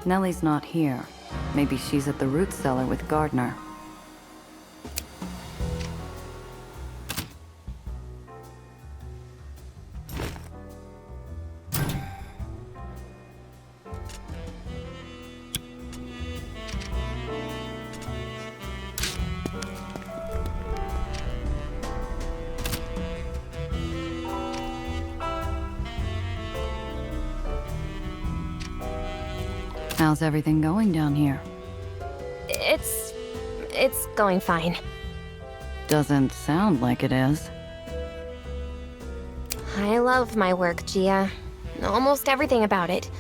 Nellie's not here. Maybe she's at the root cellar with Gardner. How's everything going down here? It's going fine. Doesn't sound like it is. I love my work, Gia. Almost everything about it.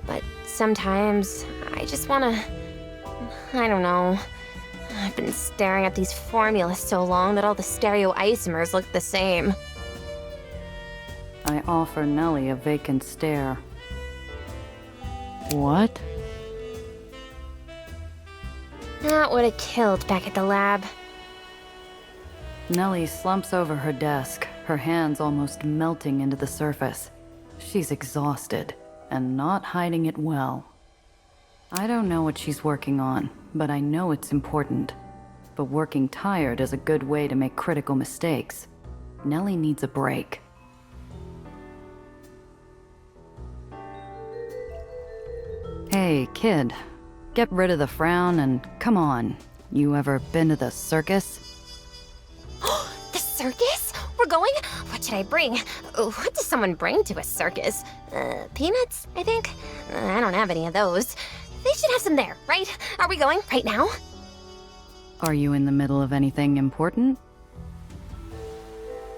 But sometimes I just wanna... I don't know. I've been staring at these formulas so long that all the stereoisomers look the same. I offer Nellie a vacant stare. What? That would have killed back at the lab. Nellie slumps over her desk, her hands almost melting into the surface. She's exhausted, and not hiding it well. I don't know what she's working on, but I know it's important. But working tired is a good way to make critical mistakes. Nellie needs a break. Hey, kid. Get rid of the frown and come on. You ever been to the circus? The circus? We're going? What should I bring? What does someone bring to a circus? Peanuts, I think? I don't have any of those. They should have some there, right? Are we going right now? Are you in the middle of anything important?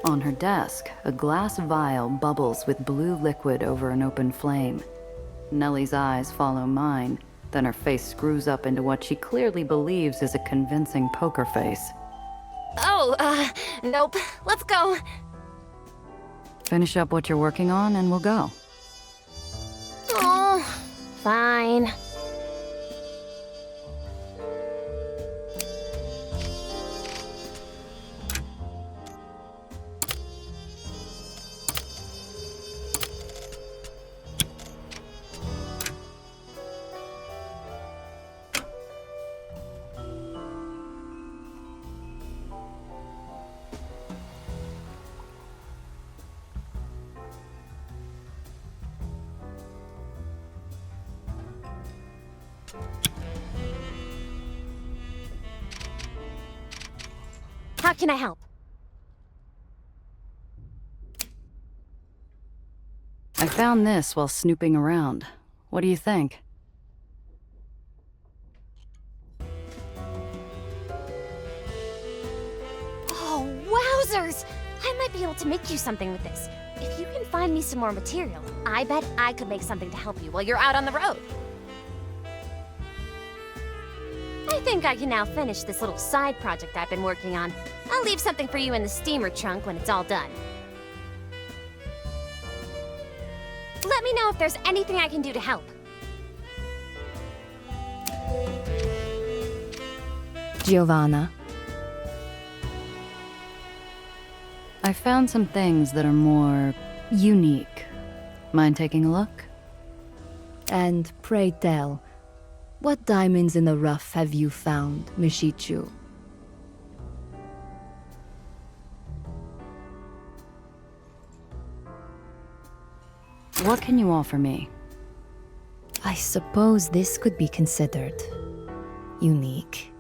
On her desk, a glass vial bubbles with blue liquid over an open flame. Nellie's eyes follow mine, then her face screws up into what she clearly believes is a convincing poker face. Oh, nope. Let's go. Finish up what you're working on and we'll go. Oh, fine. How can I help? I found this while snooping around. What do you think? Oh, wowzers! I might be able to make you something with this. If you can find me some more material, I bet I could make something to help you while you're out on the road. I think I can now finish this little side project I've been working on. I'll leave something for you in the steamer trunk when it's all done. Let me know if there's anything I can do to help. Giovanna. I found some things that are more unique. Mind taking a look? And pray tell, what diamonds in the rough have you found, Mishichu? What can you offer me? I suppose this could be considered unique.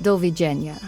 Do widzenia.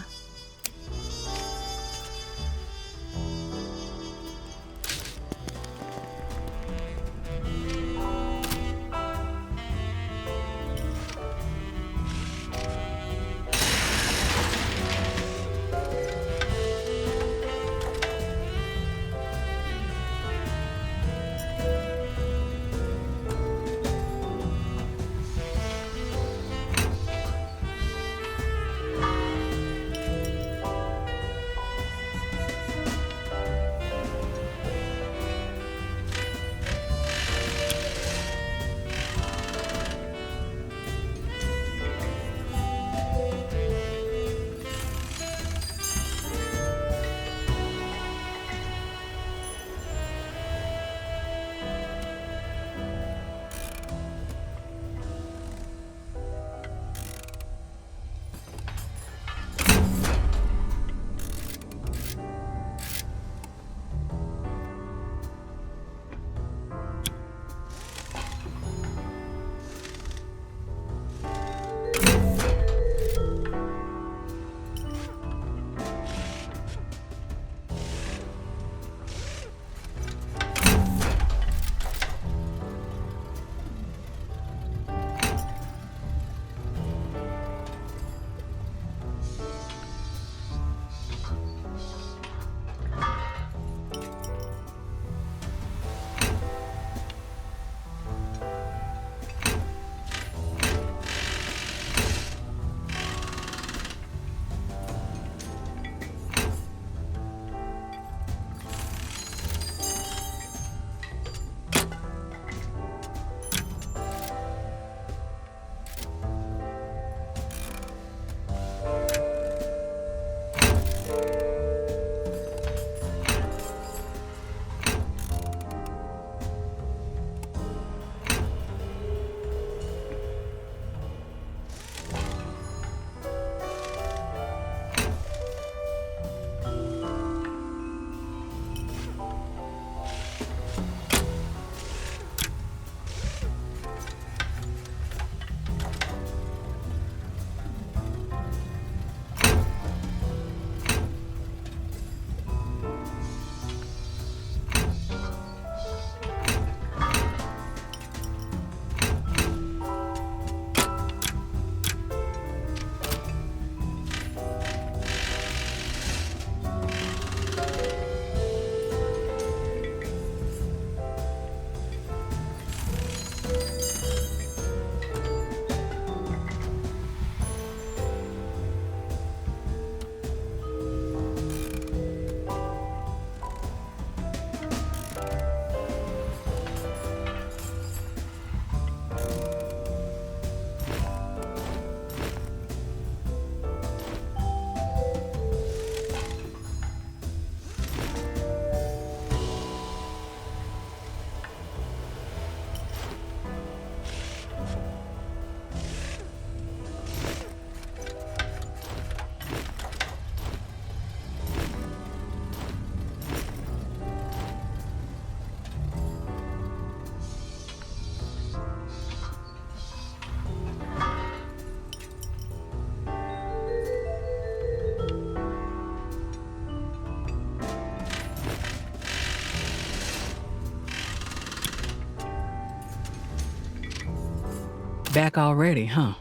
Back already, huh?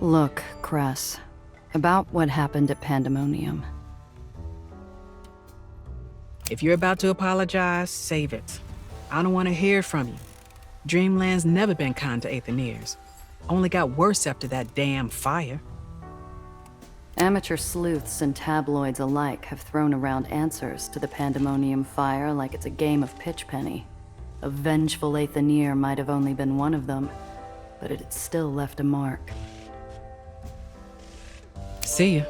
Look, Cress, about what happened at Pandemonium. If you're about to apologize, save it. I don't want to hear from you. Dreamland's never been kind to Aetherians. Only got worse after that damn fire. Amateur sleuths and tabloids alike have thrown around answers to the Pandemonium fire like it's a game of pitchpenny. A vengeful Aetherian might have only been one of them, but it had still left a mark. See ya.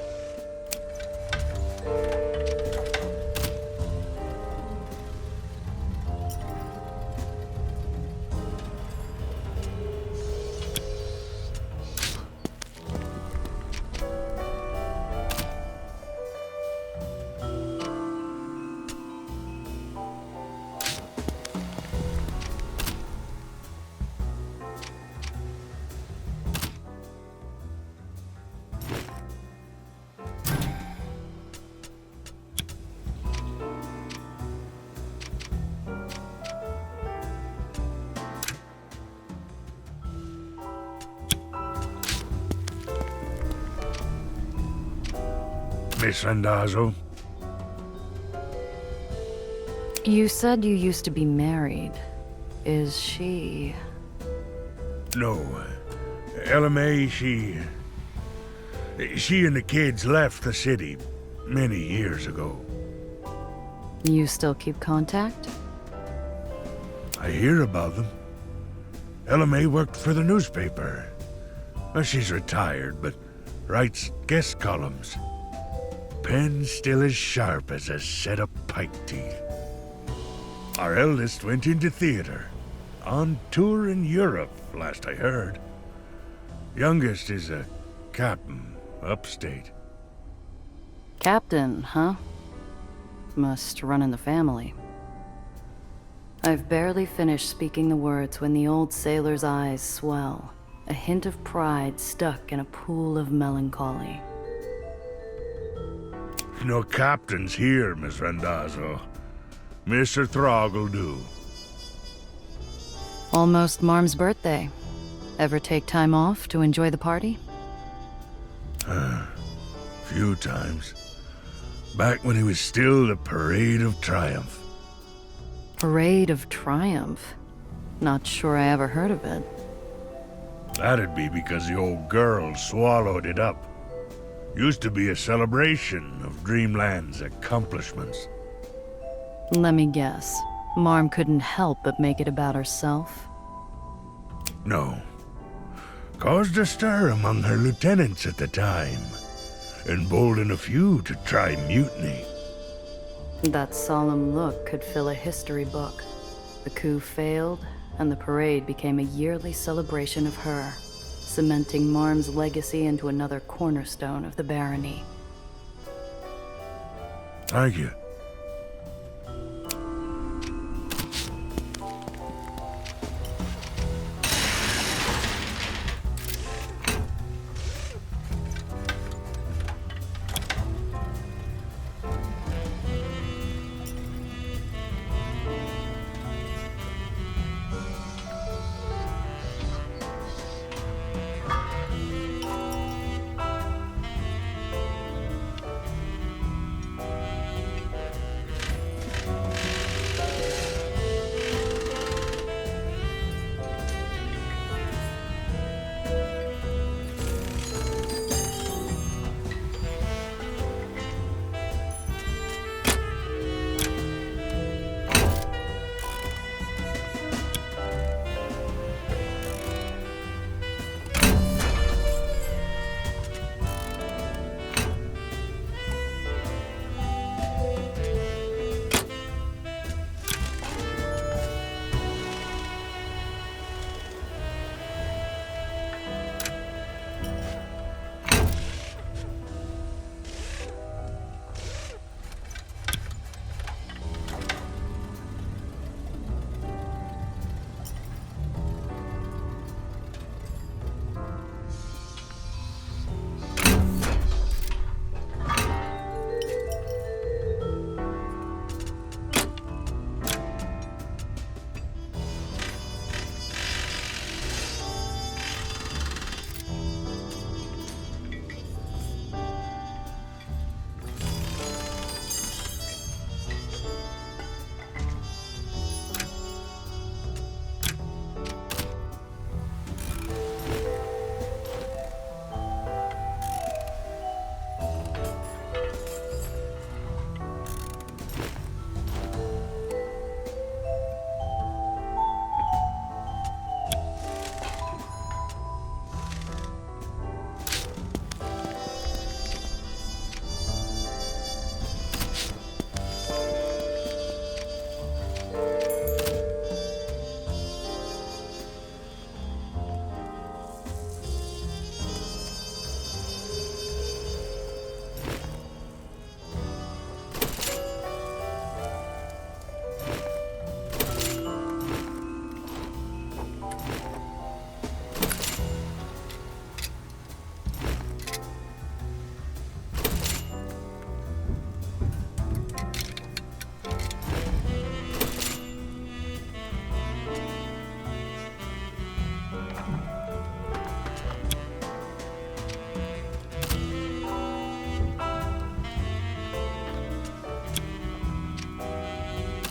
Miss Randazzo? You said you used to be married. Is she... No. LMA, she and the kids left the city many years ago. You still keep contact? I hear about them. LMA worked for the newspaper. Well, she's retired, but writes guest columns. Pen still as sharp as a set of pike teeth. Our eldest went into theater. On tour in Europe, last I heard. Youngest is a captain, upstate. Captain, huh? Must run in the family. I've barely finished speaking the words when the old sailor's eyes swell, a hint of pride stuck in a pool of melancholy. No captains here, Miss Randazzo. Mr. Throg'll do. Almost Marm's birthday. Ever take time off to enjoy the party? Few times. Back when it was still the Parade of Triumph. Parade of Triumph? Not sure I ever heard of it. That'd be because the old girl swallowed it up. Used to be a celebration of Dreamland's accomplishments. Let me guess. Marm couldn't help but make it about herself? No. Caused a stir among her lieutenants at the time. Emboldened a few to try mutiny. That solemn look could fill a history book. The coup failed, and the parade became a yearly celebration of her, cementing Marm's legacy into another cornerstone of the barony. Thank you.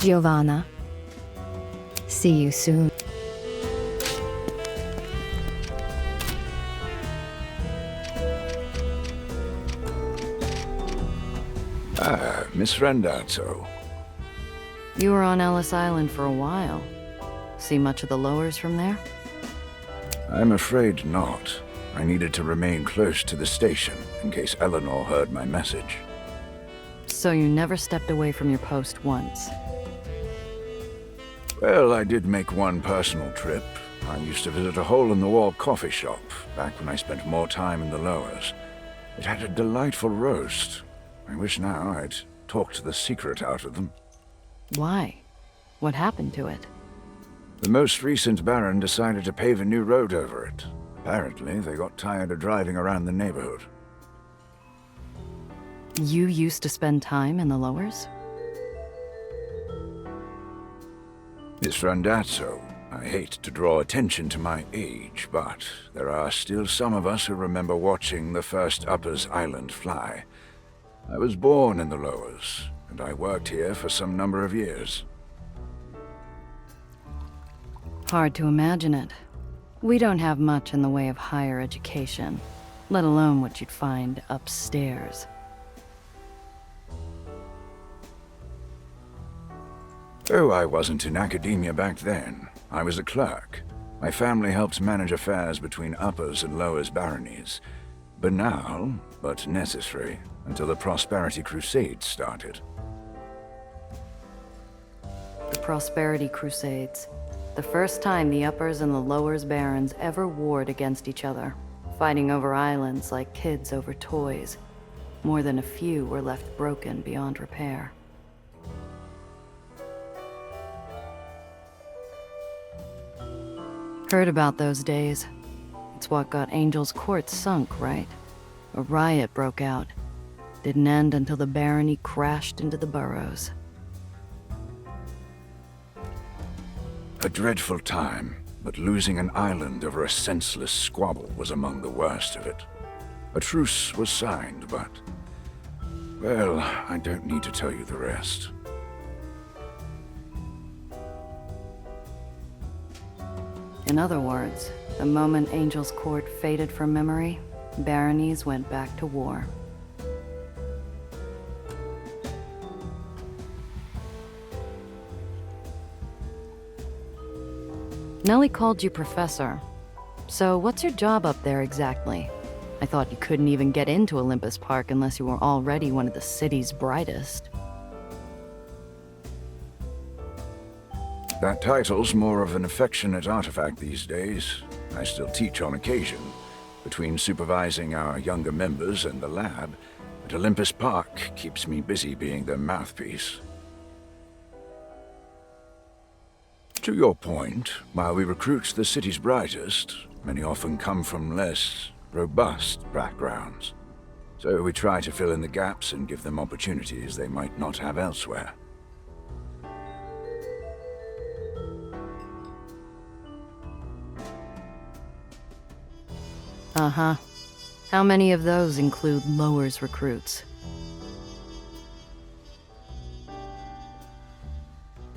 Giovanna. See you soon. Miss Randazzo. You were on Ellis Island for a while. See much of the lowers from there? I'm afraid not. I needed to remain close to the station in case Eleanor heard my message. So you never stepped away from your post once? Well, I did make one personal trip. I used to visit a hole-in-the-wall coffee shop back when I spent more time in the lowers. It had a delightful roast. I wish now I'd talked the secret out of them. Why? What happened to it? The most recent Baron decided to pave a new road over it. Apparently, they got tired of driving around the neighborhood. You used to spend time in the lowers? Miss Randazzo, I hate to draw attention to my age, but there are still some of us who remember watching the first Uppers Island fly. I was born in the lowers, and I worked here for some number of years. Hard to imagine it. We don't have much in the way of higher education, let alone what you'd find upstairs. Oh, I wasn't in academia back then. I was a clerk. My family helped manage affairs between Uppers and Lowers baronies. Banal, but necessary, until the Prosperity Crusades started. The Prosperity Crusades. The first time the Uppers and the Lowers barons ever warred against each other, fighting over islands like kids over toys. More than a few were left broken beyond repair. Heard about those days. It's what got Angel's Court sunk, right? A riot broke out. Didn't end until the barony crashed into the burrows. A dreadful time, but losing an island over a senseless squabble was among the worst of it. A truce was signed, but... well, I don't need to tell you the rest. In other words, the moment Angel's Court faded from memory, baronies went back to war. Nellie called you Professor. So what's your job up there exactly? I thought you couldn't even get into Olympus Park unless you were already one of the city's brightest. That title's more of an affectionate artifact these days. I still teach on occasion. Between supervising our younger members and the lab, at Olympus Park keeps me busy being their mouthpiece. To your point, while we recruit the city's brightest, many often come from less robust backgrounds. So we try to fill in the gaps and give them opportunities they might not have elsewhere. Uh-huh. How many of those include Lowers recruits?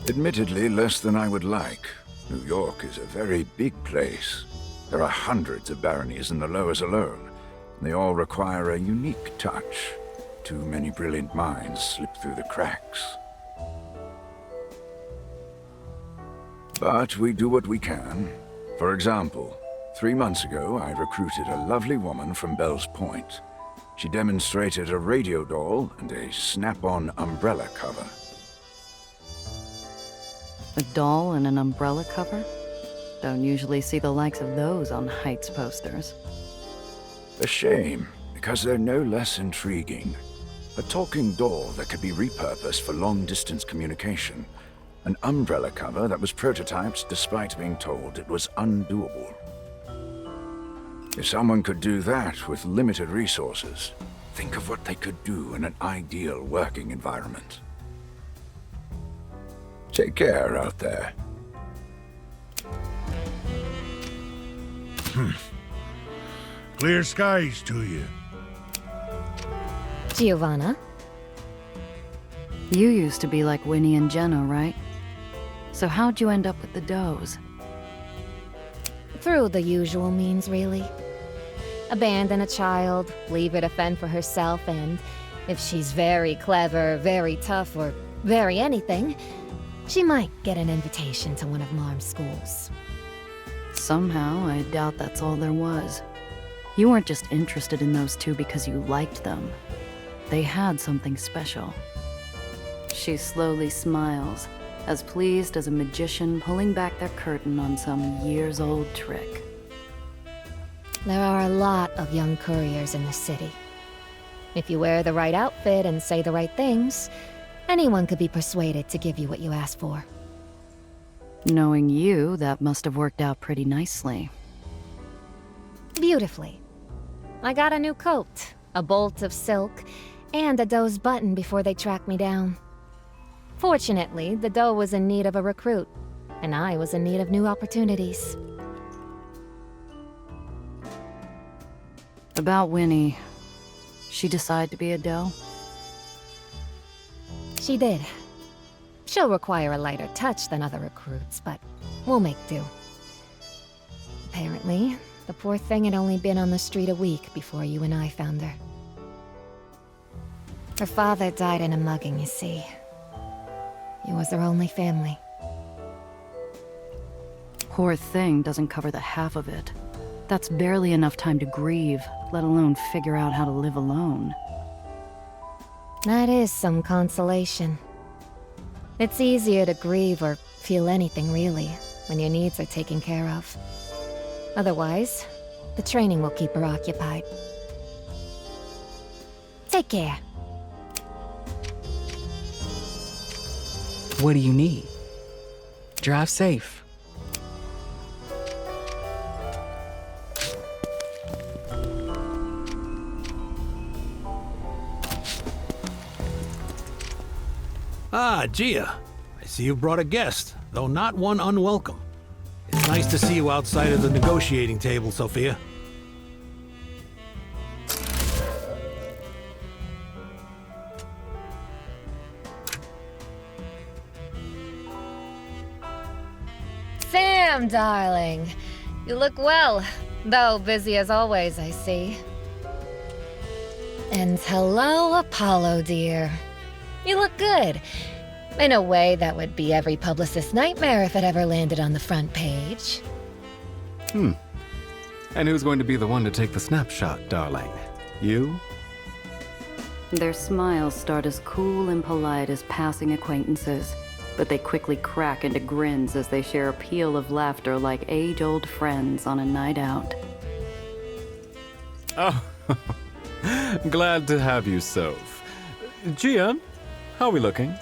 Admittedly, less than I would like. New York is a very big place. There are hundreds of baronies in the Lowers alone. They all require a unique touch. Too many brilliant minds slip through the cracks. But we do what we can. For example, 3 months ago, I recruited a lovely woman from Bell's Point. She demonstrated a radio doll and a snap-on umbrella cover. A doll and an umbrella cover? Don't usually see the likes of those on Heights posters. A shame, because they're no less intriguing. A talking doll that could be repurposed for long-distance communication. An umbrella cover that was prototyped despite being told it was undoable. If someone could do that with limited resources, think of what they could do in an ideal working environment. Take care out there. Clear skies to you. Giovanna? You used to be like Winnie and Jenna, right? So how'd you end up with the does? Through the usual means, really. Abandon a child, leave her to fend for herself, and if she's very clever, very tough, or very anything, she might get an invitation to one of Marm's schools. Somehow, I doubt that's all there was. You weren't just interested in those two because you liked them. They had something special. She slowly smiles, as pleased as a magician pulling back their curtain on some years-old trick. There are a lot of young couriers in the city. If you wear the right outfit and say the right things, anyone could be persuaded to give you what you ask for. Knowing you, that must have worked out pretty nicely. Beautifully. I got a new coat, a bolt of silk, and a doe's button before they tracked me down. Fortunately, the doe was in need of a recruit, and I was in need of new opportunities. About Winnie, she decide to be a doe? She did. She'll require a lighter touch than other recruits, but we'll make do. Apparently, the poor thing had only been on the street a week before you and I found her. Her father died in a mugging, you see. He was her only family. Poor thing doesn't cover the half of it. That's barely enough time to grieve, let alone figure out how to live alone. That is some consolation. It's easier to grieve or feel anything, really, when your needs are taken care of. Otherwise, the training will keep her occupied. Take care. What do you need? Drive safe. Ah, Gia. I see you brought a guest, though not one unwelcome. It's nice to see you outside of the negotiating table, Sophia. Sam, darling. You look well, though busy as always, I see. And hello, Apollo, dear. You look good. In a way that would be every publicist's nightmare if it ever landed on the front page. And who's going to be the one to take the snapshot, darling? You? Their smiles start as cool and polite as passing acquaintances, but they quickly crack into grins as they share a peal of laughter like age-old friends on a night out. Oh, glad to have you, Soph. Gia, how are we looking?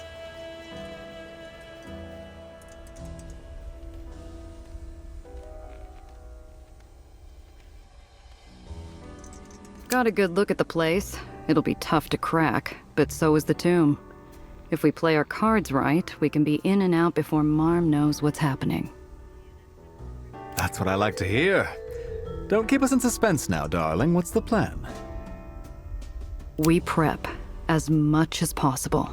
Got a good look at the place. It'll be tough to crack, but so is the tomb. If we play our cards right, we can be in and out before Marm knows what's happening. That's what I like to hear. Don't keep us in suspense now, darling. What's the plan? We prep as much as possible.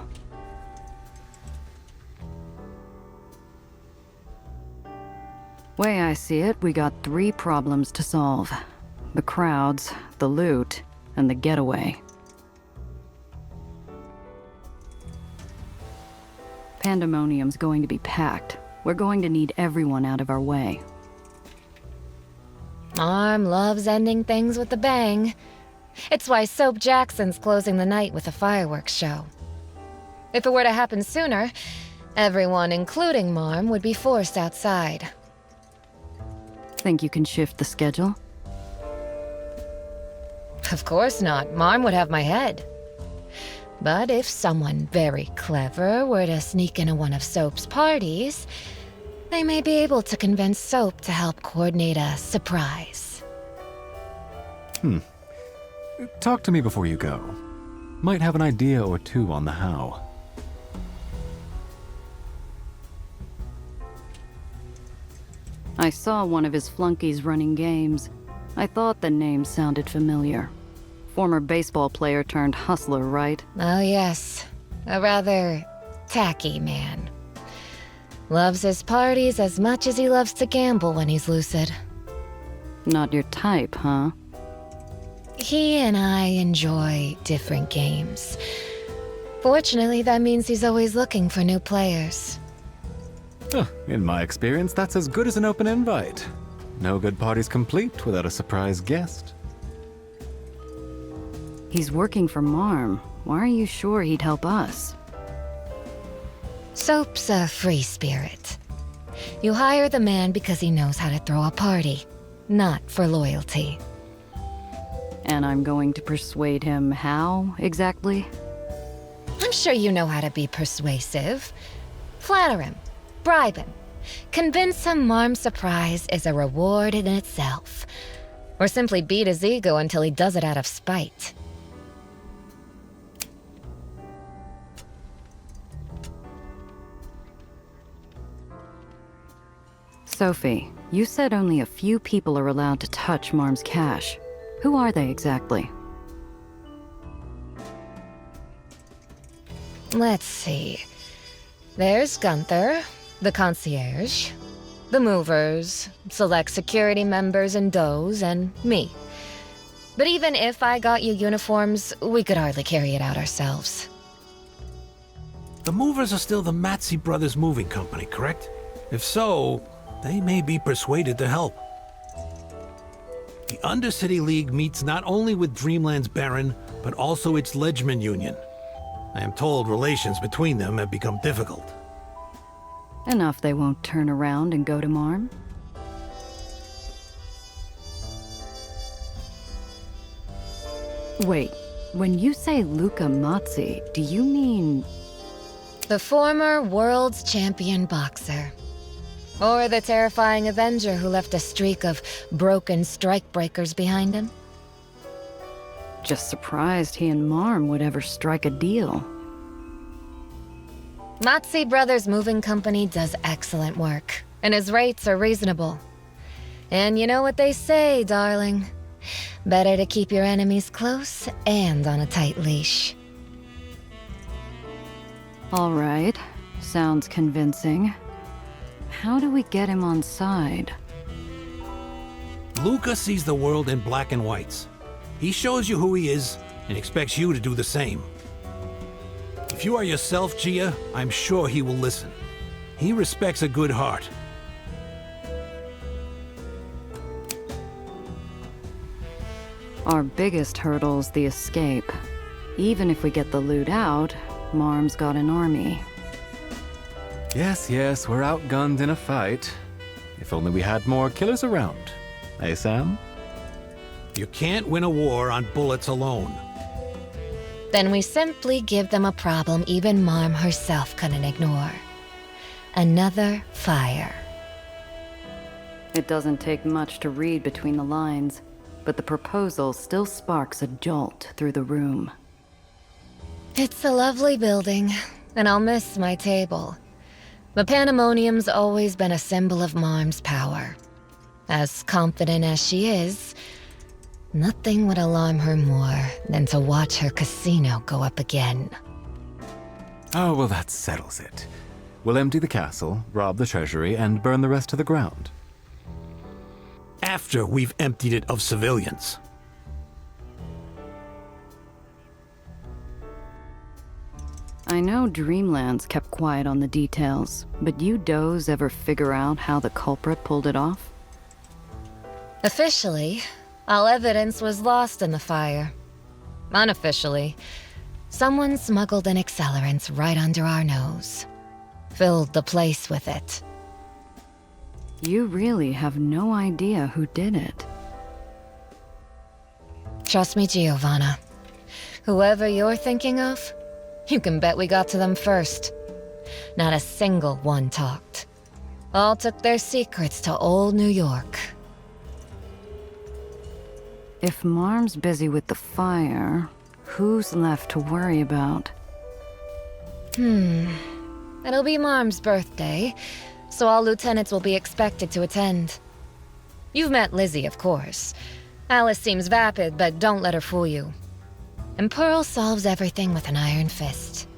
Way I see it, we got 3 problems to solve. The crowds, the loot, and the getaway. Pandemonium's going to be packed. We're going to need everyone out of our way. Marm loves ending things with a bang. It's why Soap Jackson's closing the night with a fireworks show. If it were to happen sooner, everyone, including Marm, would be forced outside. Think you can shift the schedule? Of course not. Marm would have my head. But if someone very clever were to sneak into one of Soap's parties, they may be able to convince Soap to help coordinate a surprise. Talk to me before you go. Might have an idea or two on the how. I saw one of his flunkies running games. I thought the name sounded familiar. Former baseball player turned hustler, right? Oh yes. A rather tacky man. Loves his parties as much as he loves to gamble when he's lucid. Not your type, huh? He and I enjoy different games. Fortunately, that means he's always looking for new players. Huh, in my experience, that's as good as an open invite. No good party's complete without a surprise guest. He's working for Marm. Why are you sure he'd help us? Soap's a free spirit. You hire the man because he knows how to throw a party, not for loyalty. And I'm going to persuade him how, exactly? I'm sure you know how to be persuasive. Flatter him, bribe him, convince him Marm's surprise is a reward in itself. Or simply beat his ego until he does it out of spite. Sophie, you said only a few people are allowed to touch Marm's cash. Who are they exactly? Let's see. There's Gunther, the concierge, the movers, select security members and does, and me. But even if I got you uniforms, we could hardly carry it out ourselves. The movers are still the Matsey Brothers Moving Company, correct? If so, they may be persuaded to help. The Undercity League meets not only with Dreamland's Baron, but also its Ledgeman Union. I am told relations between them have become difficult. Enough they won't turn around and go to Marm? Wait, when you say Luca Mazzi, do you mean... The former world's champion boxer. Or the terrifying Avenger who left a streak of broken strikebreakers behind him? Just surprised he and Marm would ever strike a deal. Matsey Brothers Moving Company does excellent work, and his rates are reasonable. And you know what they say, darling. Better to keep your enemies close and on a tight leash. All right, sounds convincing. How do we get him on side? Luca sees the world in black and whites. He shows you who he is and expects you to do the same. If you are yourself, Gia, I'm sure he will listen. He respects a good heart. Our biggest hurdle's the escape. Even if we get the loot out, Marm's got an army. Yes, yes, we're outgunned in a fight. If only we had more killers around. Eh, Sam? You can't win a war on bullets alone. Then we simply give them a problem even Marm herself couldn't ignore. Another fire. It doesn't take much to read between the lines, but the proposal still sparks a jolt through the room. It's a lovely building, and I'll miss my table. But Pandemonium's always been a symbol of Marm's power. As confident as she is, nothing would alarm her more than to watch her casino go up again. Oh, well, that settles it. We'll empty the castle, rob the treasury, and burn the rest to the ground. After we've emptied it of civilians. I know Dreamland's kept quiet on the details, but you does ever figure out how the culprit pulled it off? Officially, all evidence was lost in the fire. Unofficially, someone smuggled an accelerant right under our nose. Filled the place with it. You really have no idea who did it. Trust me, Giovanna. Whoever you're thinking of, you can bet we got to them first. Not a single one talked. All took their secrets to old New York. If Marm's busy with the fire, who's left to worry about? It'll be Marm's birthday, so all lieutenants will be expected to attend. You've met Lizzie, of course. Alice seems vapid, but don't let her fool you. And Pearl solves everything with an iron fist.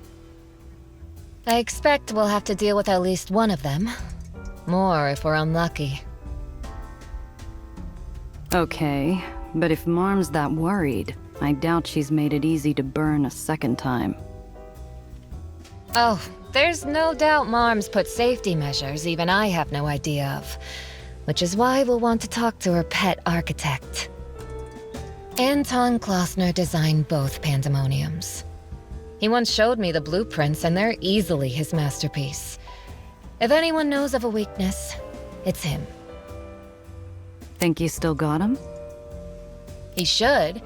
I expect we'll have to deal with at least one of them. More if we're unlucky. Okay, but if Marm's that worried, I doubt she's made it easy to burn a second time. Oh, there's no doubt Marm's put safety measures even I have no idea of. Which is why we'll want to talk to her pet architect. Anton Klossner designed both pandemoniums. He once showed me the blueprints, and they're easily his masterpiece. If anyone knows of a weakness, it's him. Think you still got him? He should,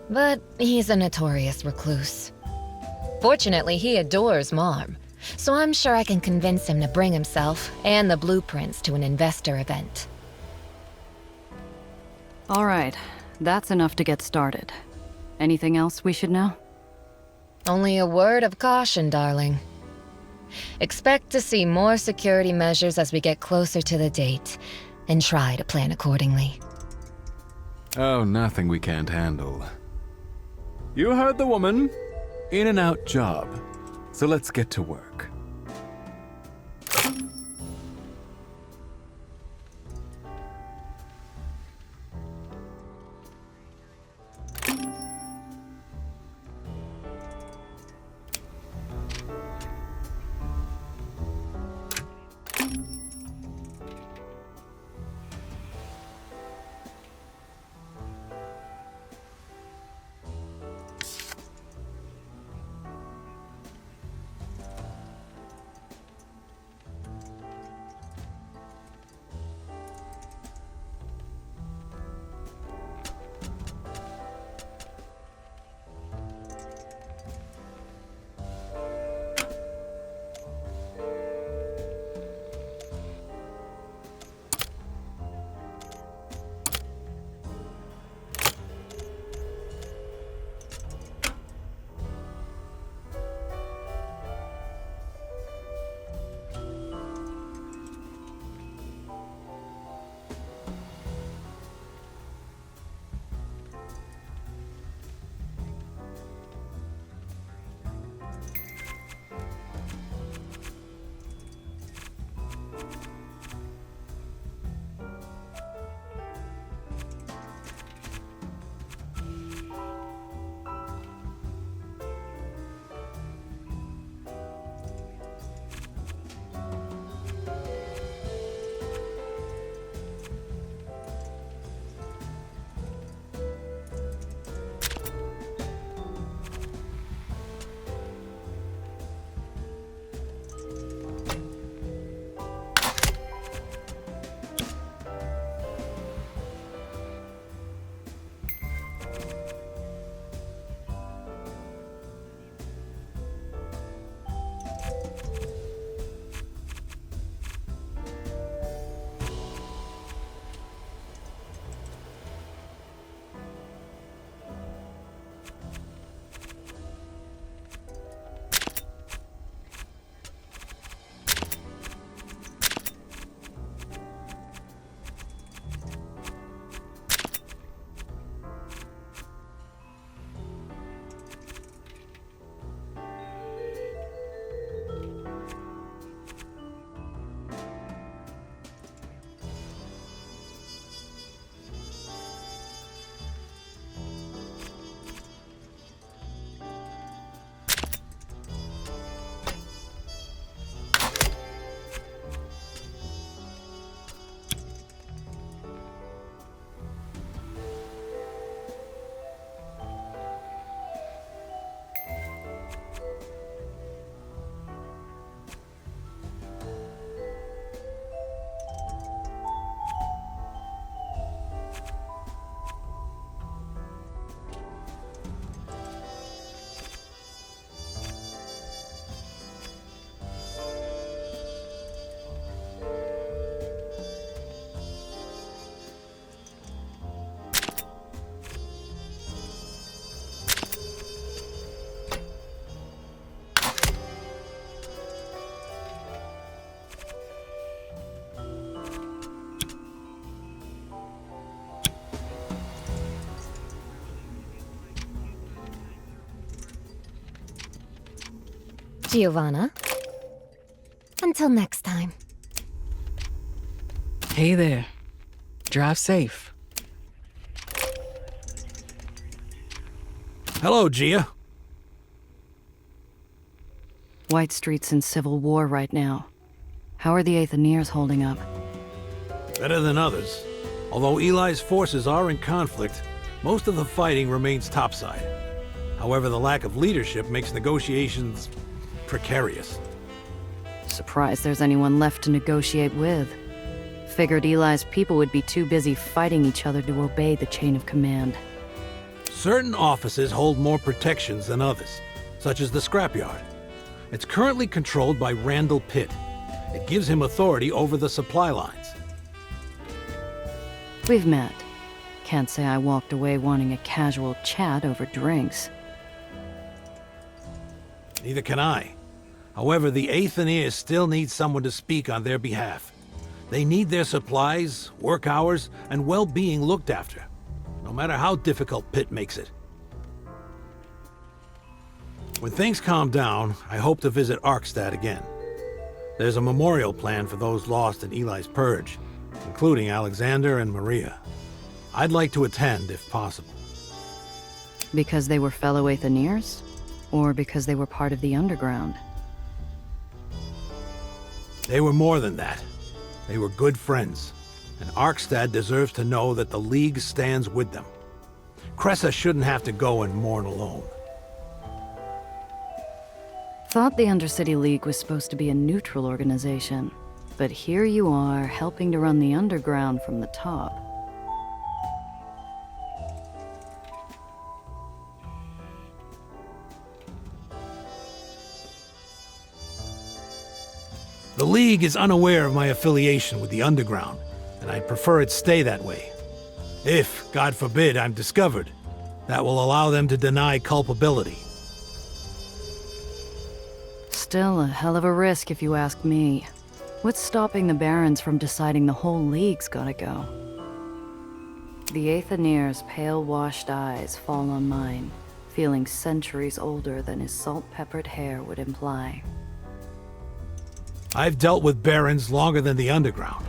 but he's a notorious recluse. Fortunately, he adores Marm, so I'm sure I can convince him to bring himself and the blueprints to an investor event. All right, that's enough to get started. Anything else we should know? Only a word of caution, darling. Expect to see more security measures as we get closer to the date, and try to plan accordingly. Oh, nothing we can't handle. You heard the woman. In and out job. So let's get to work. Giovanna, Until next time. Hey there. Drive safe. Hello, Gia. White Street's in civil war right now. How are the Aetherians holding up? Better than others. Although Eli's forces are in conflict, most of the fighting remains topside. However, the lack of leadership makes negotiations precarious. Surprised there's anyone left to negotiate with. Figured Eli's people would be too busy fighting each other to obey the chain of command. Certain offices hold more protections than others, such as the scrapyard. It's currently controlled by Randall Pitt. It gives him authority over the supply lines. We've met. Can't say I walked away wanting a casual chat over drinks. Neither can I. However, the Aetherians still need someone to speak on their behalf. They need their supplies, work hours, and well-being looked after, no matter how difficult Pitt makes it. When things calm down, I hope to visit Arkstad again. There's a memorial planned for those lost in Eli's purge, including Alexander and Maria. I'd like to attend if possible. Because they were fellow Aetherians? Or because they were part of the underground? They were more than that. They were good friends, and Arkstad deserves to know that the League stands with them. Cressa shouldn't have to go and mourn alone. Thought the Undercity League was supposed to be a neutral organization, but here you are, helping to run the underground from the top. The League is unaware of my affiliation with the Underground, and I'd prefer it stay that way. If, God forbid, I'm discovered, that will allow them to deny culpability. Still a hell of a risk if you ask me. What's stopping the Barons from deciding the whole League's gotta go? The Aether's pale washed eyes fall on mine, feeling centuries older than his salt-peppered hair would imply. I've dealt with Barons longer than the Underground.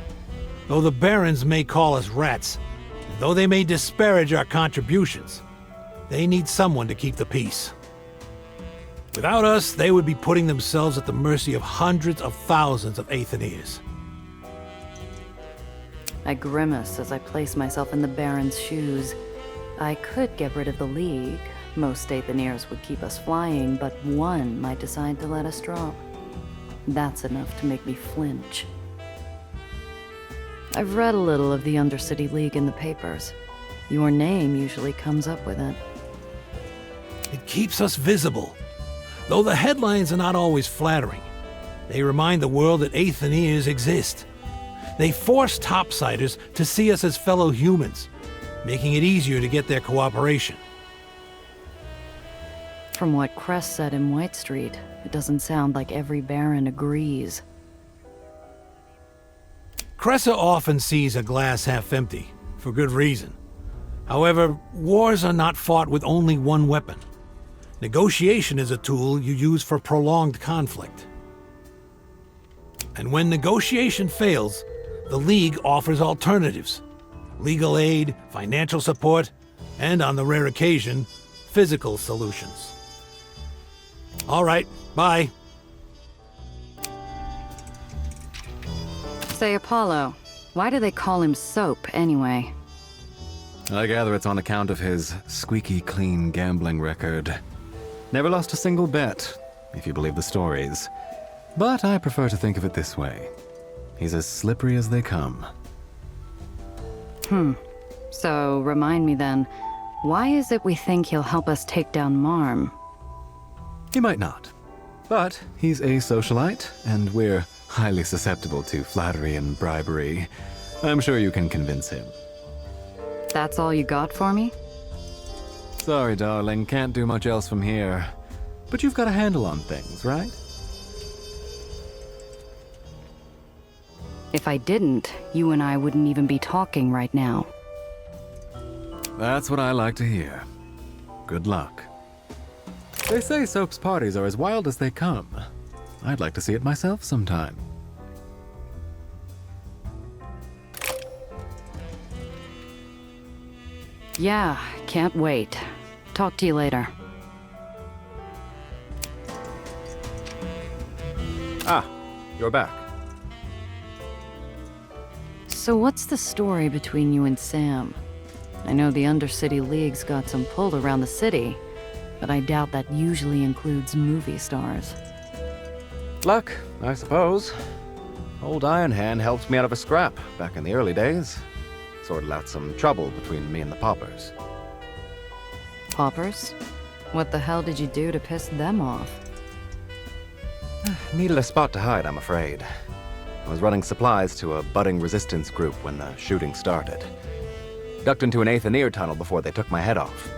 Though the Barons may call us rats, and though they may disparage our contributions, they need someone to keep the peace. Without us, they would be putting themselves at the mercy of hundreds of thousands of Aetherians. I grimace as I place myself in the Baron's shoes. I could get rid of the League. Most Aetherians would keep us flying, but one might decide to let us drop. That's enough to make me flinch. I've read a little of the Undercity League in the papers. Your name usually comes up with it. It keeps us visible. Though the headlines are not always flattering, they remind the world that Aetherians exist. They force topsiders to see us as fellow humans, making it easier to get their cooperation. From what Cress said in White Street, it doesn't sound like every Baron agrees. Cressa often sees a glass half empty, for good reason. However, wars are not fought with only one weapon. Negotiation is a tool you use for prolonged conflict. And when negotiation fails, the League offers alternatives. Legal aid, financial support, and on the rare occasion, physical solutions. All right, bye. Say, Apollo, why do they call him Soap, anyway? I gather it's on account of his squeaky clean gambling record. Never lost a single bet, if you believe the stories. But I prefer to think of it this way. He's as slippery as they come. So, remind me then, why is it we think he'll help us take down Marm? He might not. But he's a socialite, and we're highly susceptible to flattery and bribery. I'm sure you can convince him. That's all you got for me? Sorry, darling, can't do much else from here. But you've got a handle on things, right? If I didn't, you and I wouldn't even be talking right now. That's what I like to hear. Good luck. They say Soap's parties are as wild as they come. I'd like to see it myself sometime. Yeah, can't wait. Talk to you later. Ah, you're back. So what's the story between you and Sam? I know the Undercity League's got some pull around the city, but I doubt that usually includes movie stars. Luck, I suppose. Old Iron Hand helped me out of a scrap back in the early days. Sorted out some trouble between me and the Poppers. Poppers? What the hell did you do to piss them off? Needed a spot to hide, I'm afraid. I was running supplies to a budding resistance group when the shooting started. Ducked into an Aether tunnel before they took my head off.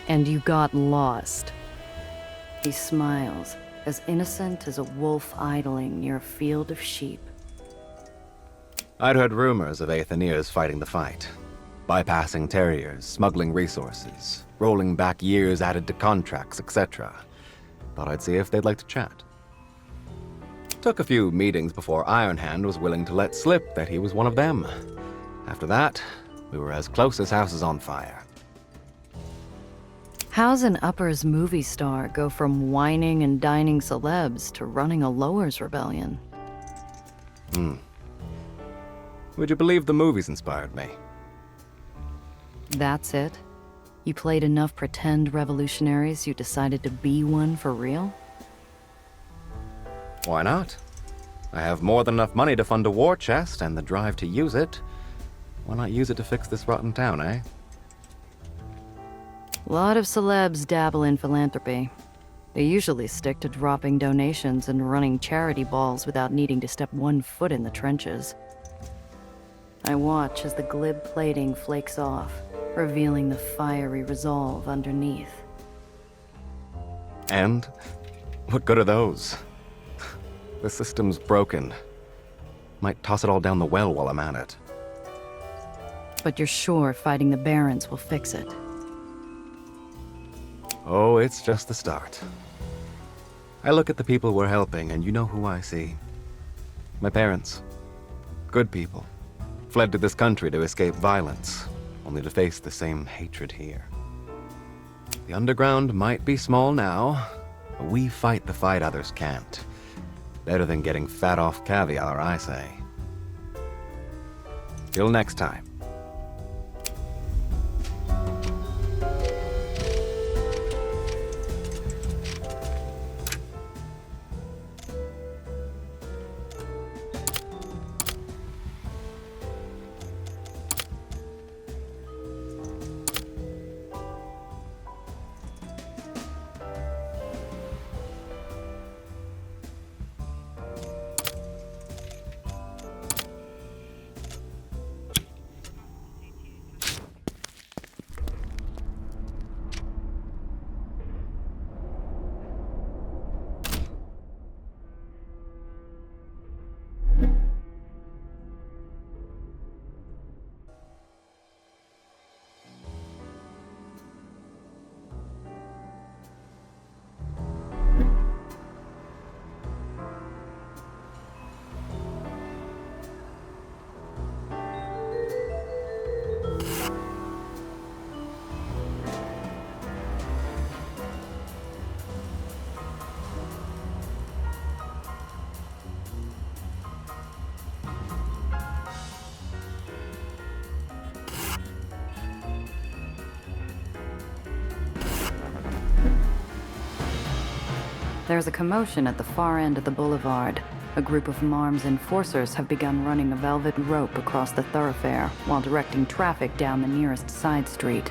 And you got lost. He smiles, as innocent as a wolf idling near a field of sheep. I'd heard rumors of Aetherians fighting the fight. Bypassing terriers, smuggling resources, rolling back years added to contracts, etc. Thought I'd see if they'd like to chat. Took a few meetings before Ironhand was willing to let slip that he was one of them. After that, we were as close as houses on fire. How's an uppers movie star go from whining and dining celebs to running a lowers rebellion? Would you believe the movies inspired me? That's it? You played enough pretend revolutionaries you decided to be one for real? Why not? I have more than enough money to fund a war chest and the drive to use it. Why not use it to fix this rotten town, eh? A lot of celebs dabble in philanthropy. They usually stick to dropping donations and running charity balls without needing to step one foot in the trenches. I watch as the glib plating flakes off, revealing the fiery resolve underneath. And what good are those? The system's broken. Might toss it all down the well while I'm at it. But you're sure fighting the Barons will fix it? Oh, it's just the start. I look at the people we're helping, and you know who I see. My parents. Good people. Fled to this country to escape violence, only to face the same hatred here. The underground might be small now, but we fight the fight others can't. Better than getting fat off caviar, I say. Till next time. There's a commotion at the far end of the boulevard. A group of Marm's enforcers have begun running a velvet rope across the thoroughfare while directing traffic down the nearest side street.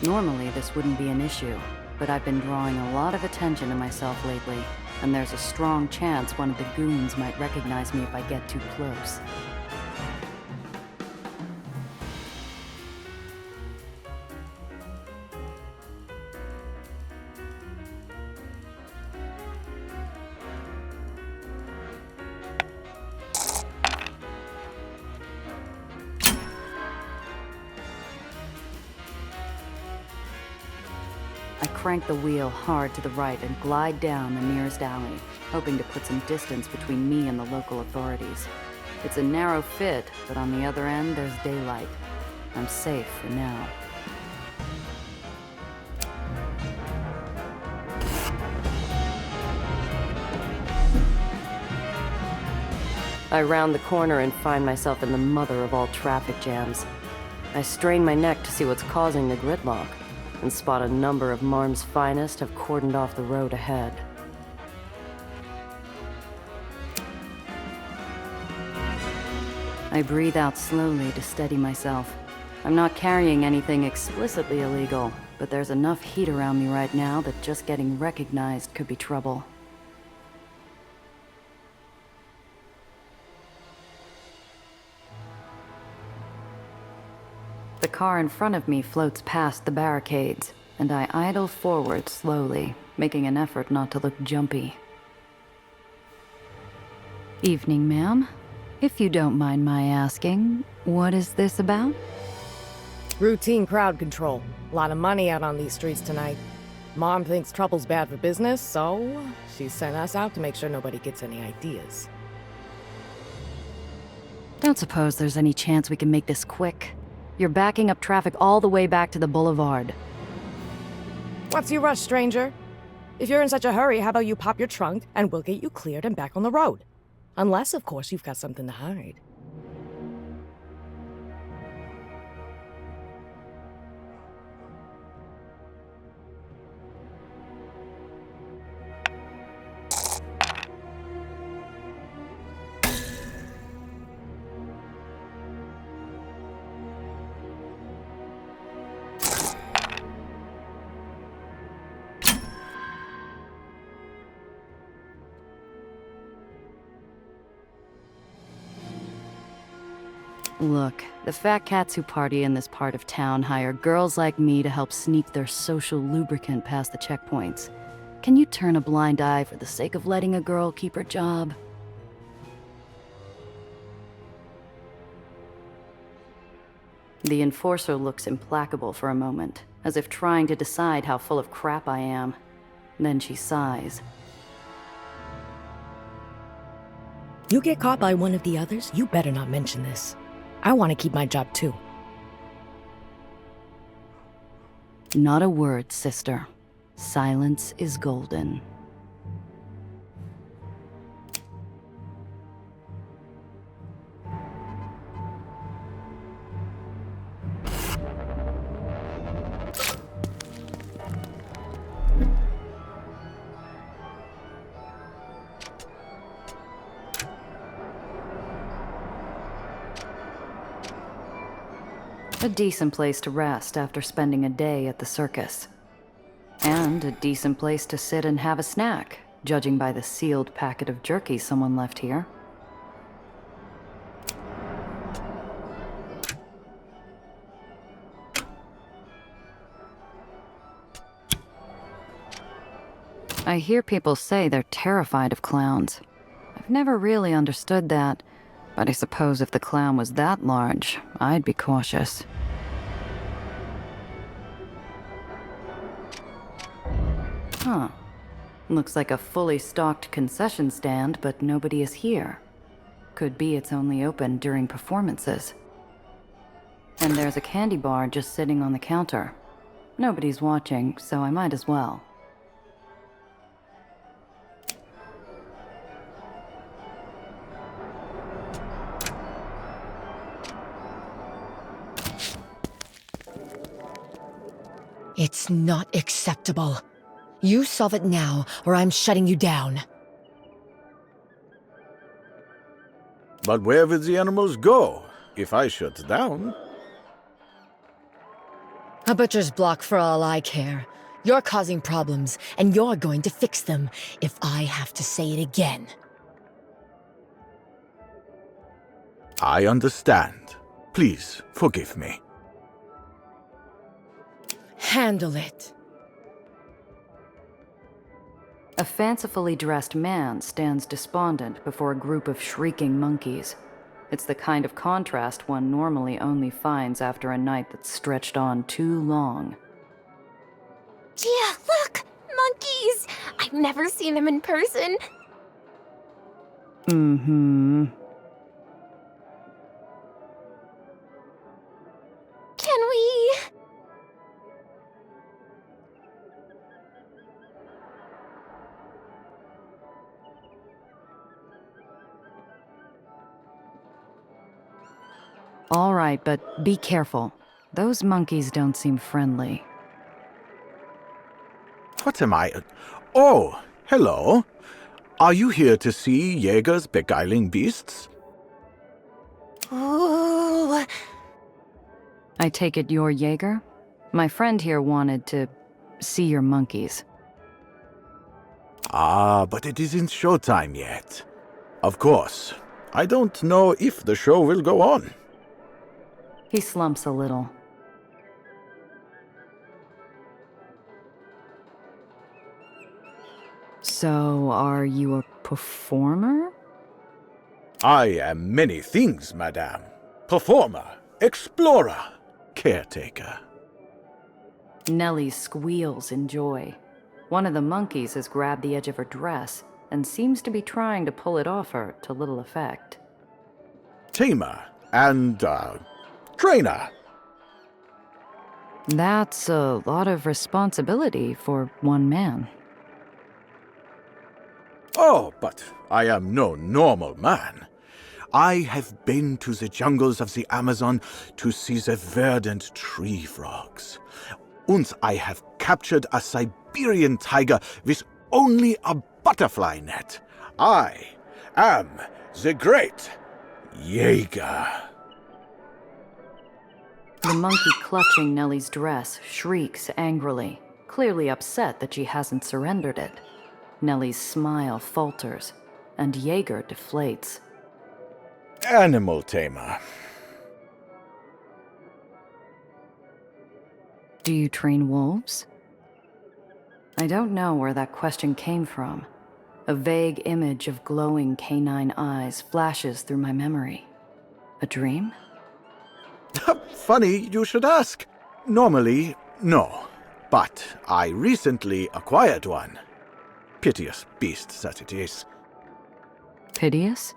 Normally, this wouldn't be an issue, but I've been drawing a lot of attention to myself lately, and there's a strong chance one of the goons might recognize me if I get too close. I crank the wheel hard to the right and glide down the nearest alley, hoping to put some distance between me and the local authorities. It's a narrow fit, but on the other end, there's daylight. I'm safe for now. I round the corner and find myself in the mother of all traffic jams. I strain my neck to see what's causing the gridlock, and spot a number of Marm's finest have cordoned off the road ahead. I breathe out slowly to steady myself. I'm not carrying anything explicitly illegal, but there's enough heat around me right now that just getting recognized could be trouble. The car in front of me floats past the barricades, and I idle forward slowly, making an effort not to look jumpy. Evening, ma'am. If you don't mind my asking, what is this about? Routine crowd control. A lot of money out on these streets tonight. Mom thinks trouble's bad for business, so she sent us out to make sure nobody gets any ideas. Don't suppose there's any chance we can make this quick? You're backing up traffic all the way back to the boulevard. What's your rush, stranger? If you're in such a hurry, how about you pop your trunk and we'll get you cleared and back on the road? Unless, of course, you've got something to hide. Look, the fat cats who party in this part of town hire girls like me to help sneak their social lubricant past the checkpoints. Can you turn a blind eye for the sake of letting a girl keep her job? The enforcer looks implacable for a moment, as if trying to decide how full of crap I am. Then she sighs. You get caught by one of the others, you better not mention this. I want to keep my job too. Not a word, sister. Silence is golden. A decent place to rest after spending a day at the circus. And a decent place to sit and have a snack, judging by the sealed packet of jerky someone left here. I hear people say they're terrified of clowns. I've never really understood that, but I suppose if the clown was that large, I'd be cautious. Huh. Looks like a fully stocked concession stand, but nobody is here. Could be it's only open during performances. And there's a candy bar just sitting on the counter. Nobody's watching, so I might as well. It's not acceptable. You solve it now, or I'm shutting you down. But where will the animals go if I shut down? A butcher's block for all I care. You're causing problems, and you're going to fix them if I have to say it again. I understand. Please forgive me. Handle it. A fancifully dressed man stands despondent before a group of shrieking monkeys. It's the kind of contrast one normally only finds after a night that's stretched on too long. Gia, look! Monkeys! I've never seen them in person. All right, but be careful. Those monkeys don't seem friendly. What am I? Oh, hello. Are you here to see Jaeger's beguiling beasts? Ooh. I take it you're Jaeger? My friend here wanted to see your monkeys. Ah, but it isn't showtime yet. Of course. I don't know if the show will go on. He slumps a little. So, are you a performer? I am many things, madame. Performer, explorer, caretaker. Nellie squeals in joy. One of the monkeys has grabbed the edge of her dress and seems to be trying to pull it off her to little effect. Tamer and, trainer. That's a lot of responsibility for one man. Oh, but I am no normal man. I have been to the jungles of the Amazon to see the verdant tree frogs. And I have captured a Siberian tiger with only a butterfly net. I am the great Jaeger. The monkey clutching Nellie's dress shrieks angrily, clearly upset that she hasn't surrendered it. Nellie's smile falters, and Jaeger deflates. Animal tamer. Do you train wolves? I don't know where that question came from. A vague image of glowing canine eyes flashes through my memory. A dream? Funny you should ask. Normally, no. But I recently acquired one. Piteous beast that it is. Piteous?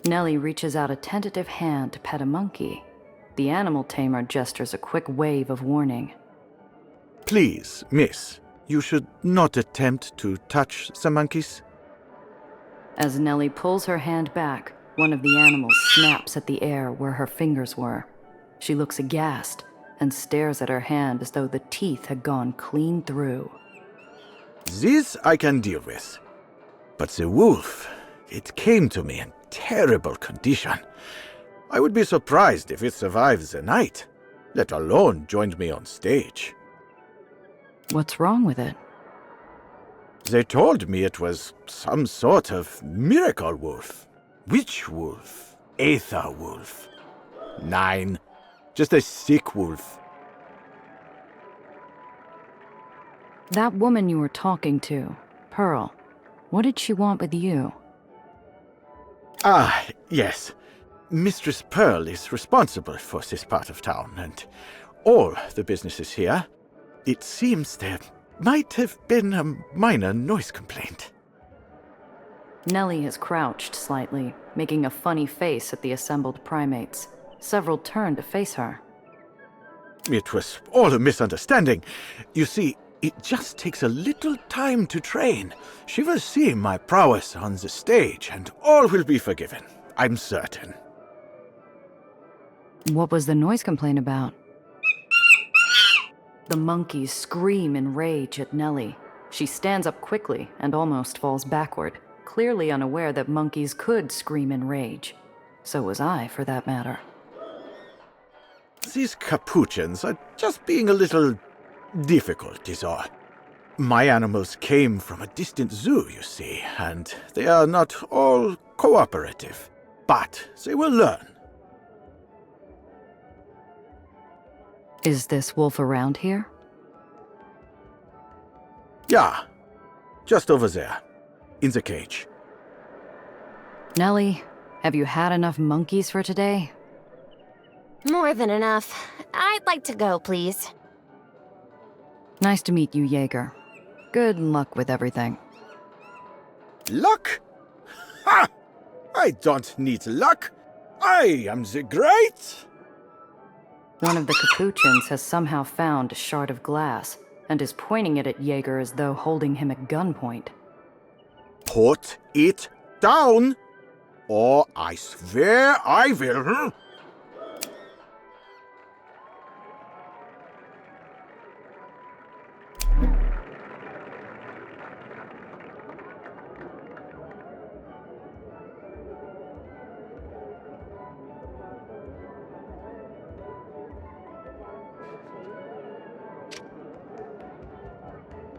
Nellie reaches out a tentative hand to pet a monkey. The animal tamer gestures a quick wave of warning. Please, miss, you should not attempt to touch the monkeys. As Nellie pulls her hand back, one of the animals snaps at the air where her fingers were. She looks aghast and stares at her hand as though the teeth had gone clean through. This I can deal with. But the wolf, it came to me in terrible condition. I would be surprised if it survives the night, let alone joined me on stage. What's wrong with it? They told me it was some sort of miracle wolf. Witch wolf. Aether wolf. Nine. Just a sick wolf. That woman you were talking to, Pearl, what did she want with you? Ah, yes. Mistress Pearl is responsible for this part of town and all the businesses here. It seems there might have been a minor noise complaint. Nellie has crouched slightly, making a funny face at the assembled primates. Several turn to face her. It was all a misunderstanding. You see, it just takes a little time to train. She will see my prowess on the stage, and all will be forgiven, I'm certain. What was the noise complaint about? The monkeys scream in rage at Nellie. She stands up quickly and almost falls backward, clearly unaware that monkeys could scream in rage. So was I, for that matter. These capuchins are just being a little difficult, is all. My animals came from a distant zoo, you see, and they are not all cooperative. But they will learn. Is this wolf around here? Yeah, just over there, in the cage. Nellie, have you had enough monkeys for today? More than enough. I'd like to go, please. Nice to meet you, Jaeger. Good luck with everything. Luck? Ha! I don't need luck. I am the great. One of the capuchins has somehow found a shard of glass and is pointing it at Jaeger as though holding him at gunpoint. Put it down. or I swear I will.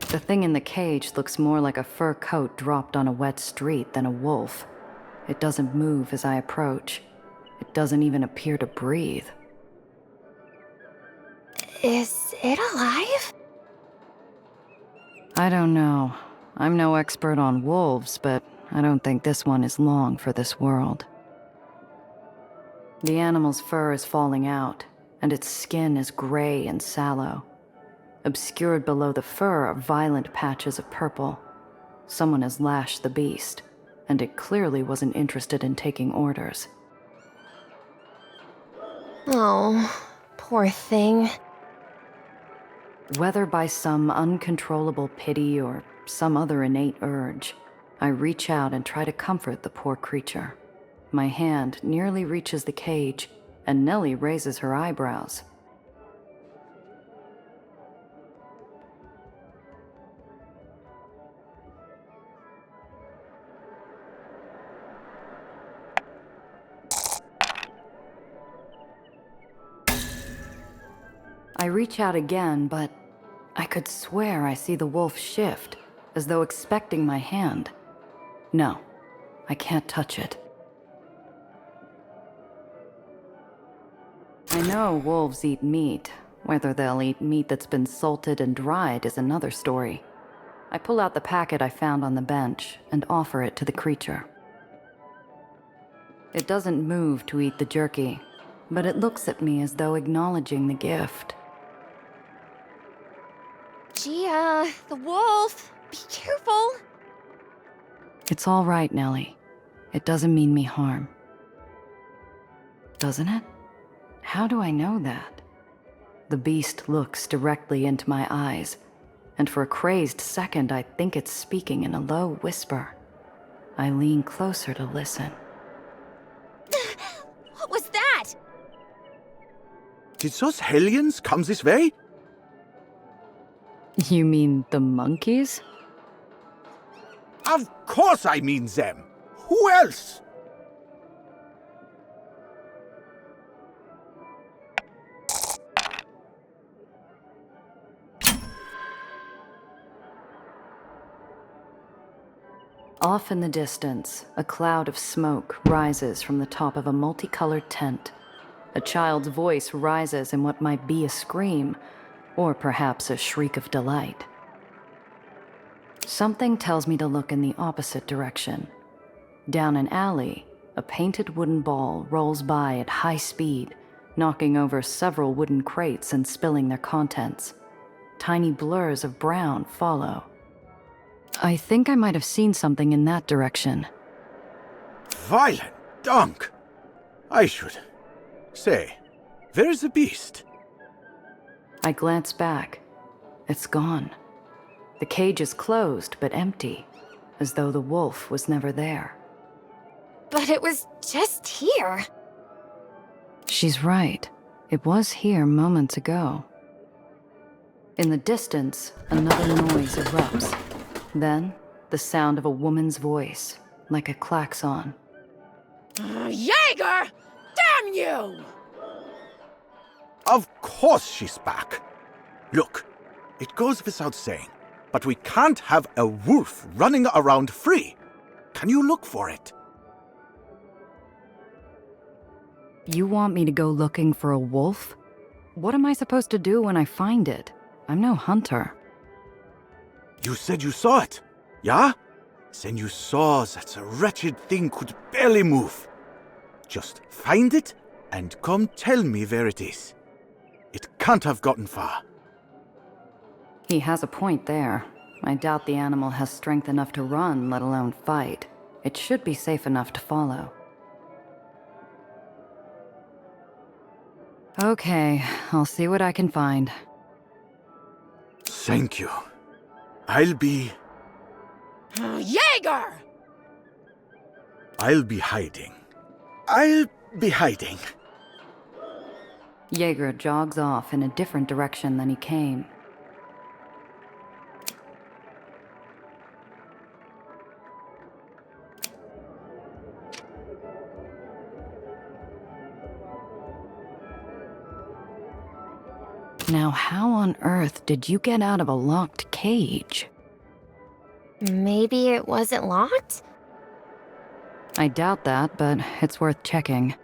The thing in the cage looks more like a fur coat dropped on a wet street than a wolf. It doesn't move as I approach. It doesn't even appear to breathe. Is it alive? I don't know. I'm no expert on wolves, but I don't think this one is long for this world. The animal's fur is falling out, and its skin is gray and sallow. Obscured below the fur are violent patches of purple. Someone has lashed the beast, and it clearly wasn't interested in taking orders. Oh, poor thing. Whether by some uncontrollable pity or some other innate urge, I reach out and try to comfort the poor creature. My hand nearly reaches the cage, and Nellie raises her eyebrows. I reach out again, but I could swear I see the wolf shift, as though expecting my hand. No, I can't touch it. I know wolves eat meat. Whether they'll eat meat that's been salted and dried is another story. I pull out the packet I found on the bench and offer it to the creature. It doesn't move to eat the jerky, but it looks at me as though acknowledging the gift. Gia, the wolf. Be careful. It's all right, Nellie. It doesn't mean me harm. Doesn't it? How do I know that? The beast looks directly into my eyes, and for a crazed second I think it's speaking in a low whisper. I lean closer to listen. What was that? Did those hellions come this way? You mean the monkeys? Of course I mean them. Who else? Off in the distance, a cloud of smoke rises from the top of a multicolored tent. A child's voice rises in what might be a scream, or perhaps a shriek of delight. Something tells me to look in the opposite direction. Down an alley, a painted wooden ball rolls by at high speed, knocking over several wooden crates and spilling their contents. Tiny blurs of brown follow. I think I might have seen something in that direction. Violent dunk! I should say, where is the beast? I glance back. It's gone. The cage is closed but empty, as though the wolf was never there. But it was just here. She's right. It was here moments ago. In the distance, another noise erupts. Then, the sound of a woman's voice, like a klaxon. Jaeger! Damn you! Of course she's back. Look, it goes without saying, but we can't have a wolf running around free. Can you look for it? You want me to go looking for a wolf? What am I supposed to do when I find it? I'm no hunter. You said you saw it, yeah? Then you saw that the wretched thing could barely move. Just find it and come tell me where it is. It can't have gotten far. He has a point there. I doubt the animal has strength enough to run, let alone fight. It should be safe enough to follow. Okay, I'll see what I can find. Thank you. I'll be... Jaeger! I'll be hiding. I'll be hiding. Jaeger jogs off in a different direction than he came. Now, how on earth did you get out of a locked cage? Maybe it wasn't locked? I doubt that, but it's worth checking.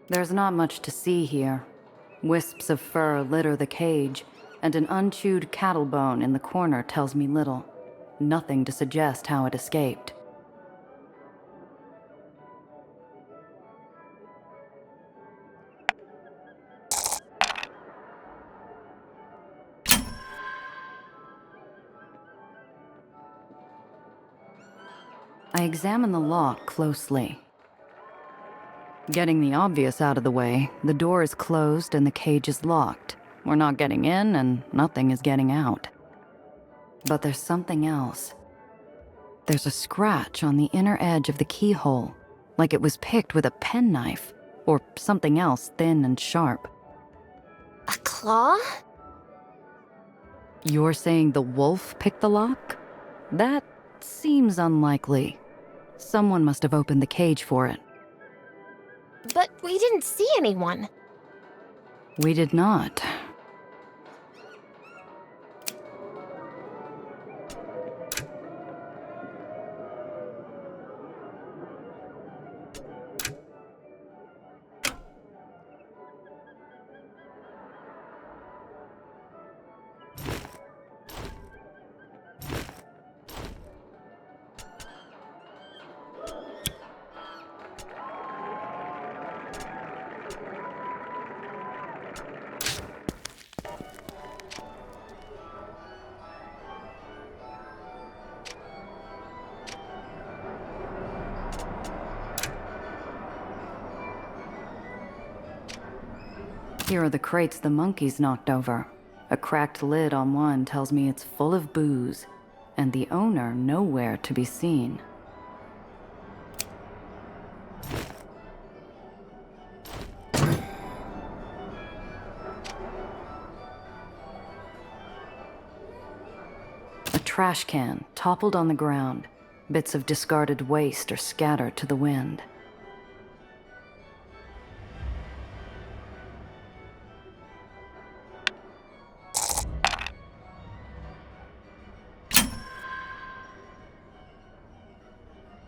There's not much to see here. Wisps of fur litter the cage, and an unchewed cattle bone in the corner tells me little. Nothing to suggest how it escaped. I examine the lock closely. Getting the obvious out of the way, the door is closed and the cage is locked. We're not getting in and nothing is getting out. But there's something else. There's a scratch on the inner edge of the keyhole, like it was picked with a penknife or something else thin and sharp. A claw? You're saying the wolf picked the lock? That seems unlikely. Someone must have opened the cage for it. But we didn't see anyone. We did not. Here are the crates the monkeys knocked over. A cracked lid on one tells me it's full of booze, and the owner nowhere to be seen. A trash can toppled on the ground. Bits of discarded waste are scattered to the wind.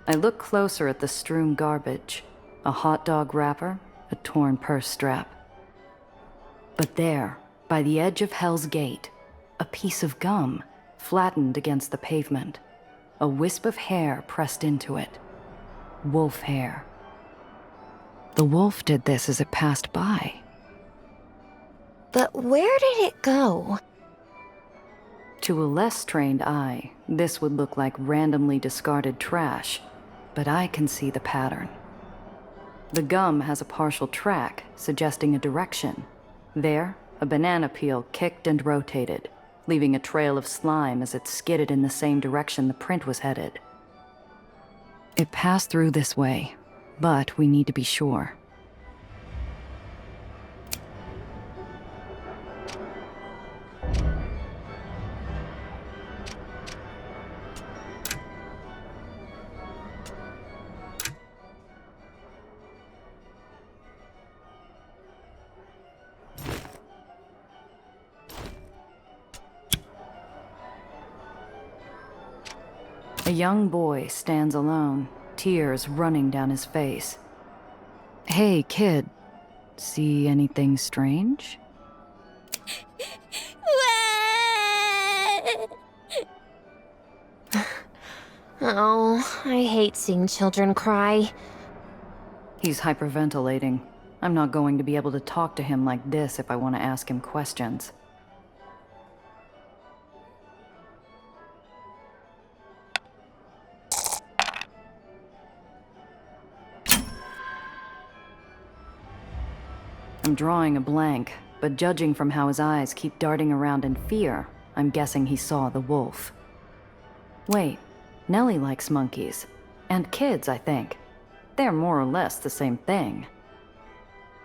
I look closer at the strewn garbage. A hot dog wrapper, a torn purse strap. But there, by the edge of Hell's Gate, a piece of gum, flattened against the pavement. A wisp of hair pressed into it. Wolf hair. The wolf did this as it passed by. But where did it go? To a less trained eye, this would look like randomly discarded trash, but I can see the pattern. The gum has a partial track, suggesting a direction. There, a banana peel kicked and rotated, leaving a trail of slime as it skidded in the same direction the print was headed. It passed through this way, but we need to be sure. A young boy stands alone, tears running down his face. Hey, kid. See anything strange? Oh, I hate seeing children cry. He's hyperventilating. I'm not going to be able to talk to him like this if I want to ask him questions. I'm drawing a blank, but judging from how his eyes keep darting around in fear, I'm guessing he saw the wolf. Wait, Nellie likes monkeys. And kids, I think. They're more or less the same thing.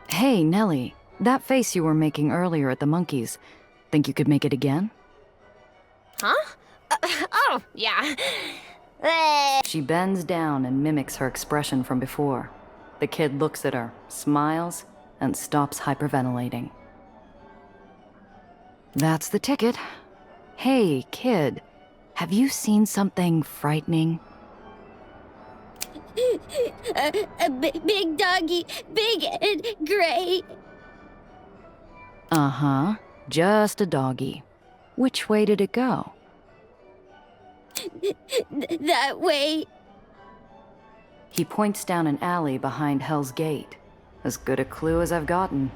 Hey, Nellie, that face you were making earlier at the monkeys, think you could make it again? Huh? Oh, yeah. She bends down and mimics her expression from before. The kid looks at her, smiles, and stops hyperventilating. That's the ticket. Hey, kid, have you seen something frightening? Big doggy, big and gray. Uh-huh, just a doggy. Which way did it go? That way. He points down an alley behind Hell's Gate. As good a clue as I've gotten.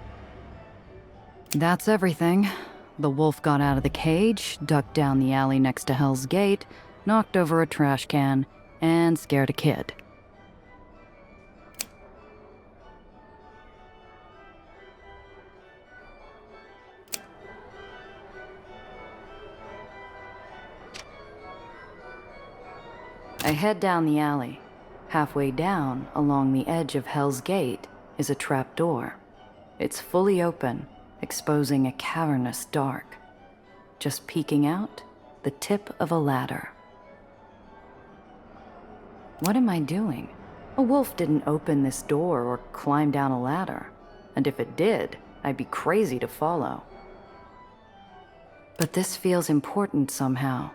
That's everything. The wolf got out of the cage, ducked down the alley next to Hell's Gate, knocked over a trash can, and scared a kid. I head down the alley. Halfway down, along the edge of Hell's Gate, is a trapdoor. It's fully open, exposing a cavernous dark. Just peeking out, the tip of a ladder. What am I doing? A wolf didn't open this door or climb down a ladder. And if it did, I'd be crazy to follow. But this feels important somehow.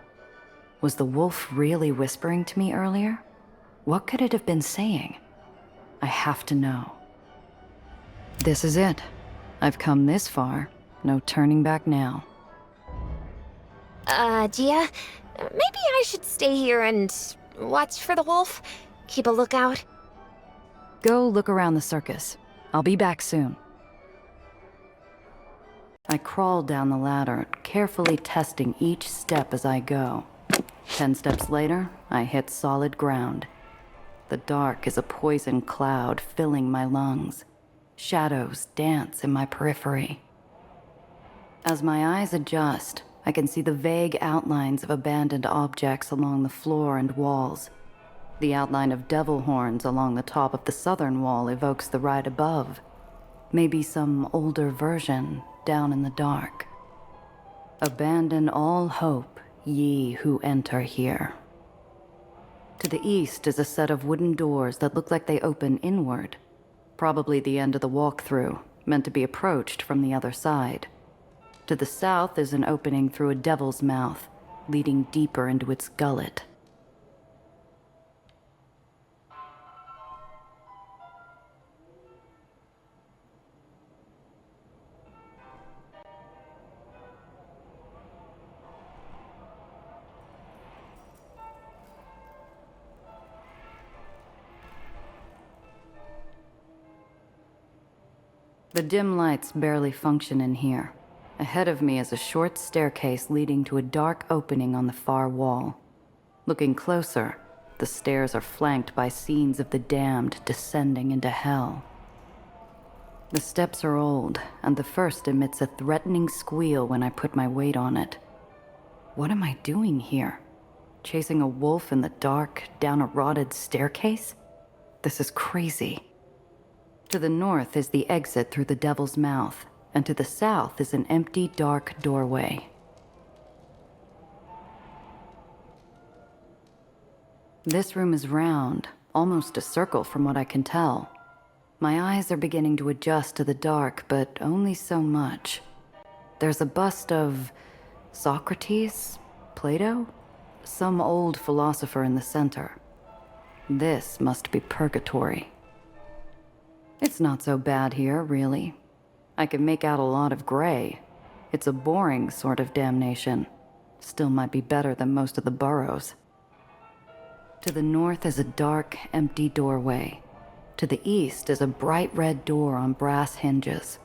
Was the wolf really whispering to me earlier? What could it have been saying? I have to know. This is it. I've come this far. No turning back now. Gia, maybe I should stay here and watch for the wolf? Keep a lookout? Go look around the circus. I'll be back soon. I crawl down the ladder, carefully testing each step as I go. 10 steps later, I hit solid ground. The dark is a poison cloud filling my lungs. Shadows dance in my periphery. As my eyes adjust, I can see the vague outlines of abandoned objects along the floor and walls. The outline of devil horns along the top of the southern wall evokes the right above. Maybe some older version down in the dark. Abandon all hope, ye who enter here. To the east is a set of wooden doors that look like they open inward. Probably the end of the walkthrough, meant to be approached from the other side. To the south is an opening through a devil's mouth, leading deeper into its gullet. The dim lights barely function in here. Ahead of me is a short staircase leading to a dark opening on the far wall. Looking closer, the stairs are flanked by scenes of the damned descending into hell. The steps are old, and the first emits a threatening squeal when I put my weight on it. What am I doing here? Chasing a wolf in the dark down a rotted staircase? This is crazy. To the north is the exit through the devil's mouth, and to the south is an empty, dark doorway. This room is round, almost a circle from what I can tell. My eyes are beginning to adjust to the dark, but only so much. There's a bust of Socrates, Plato, some old philosopher in the center. This must be purgatory. It's not so bad here, really. I can make out a lot of gray. It's a boring sort of damnation. Still might be better than most of the burrows. To the north is a dark, empty doorway. To the east is a bright red door on brass hinges.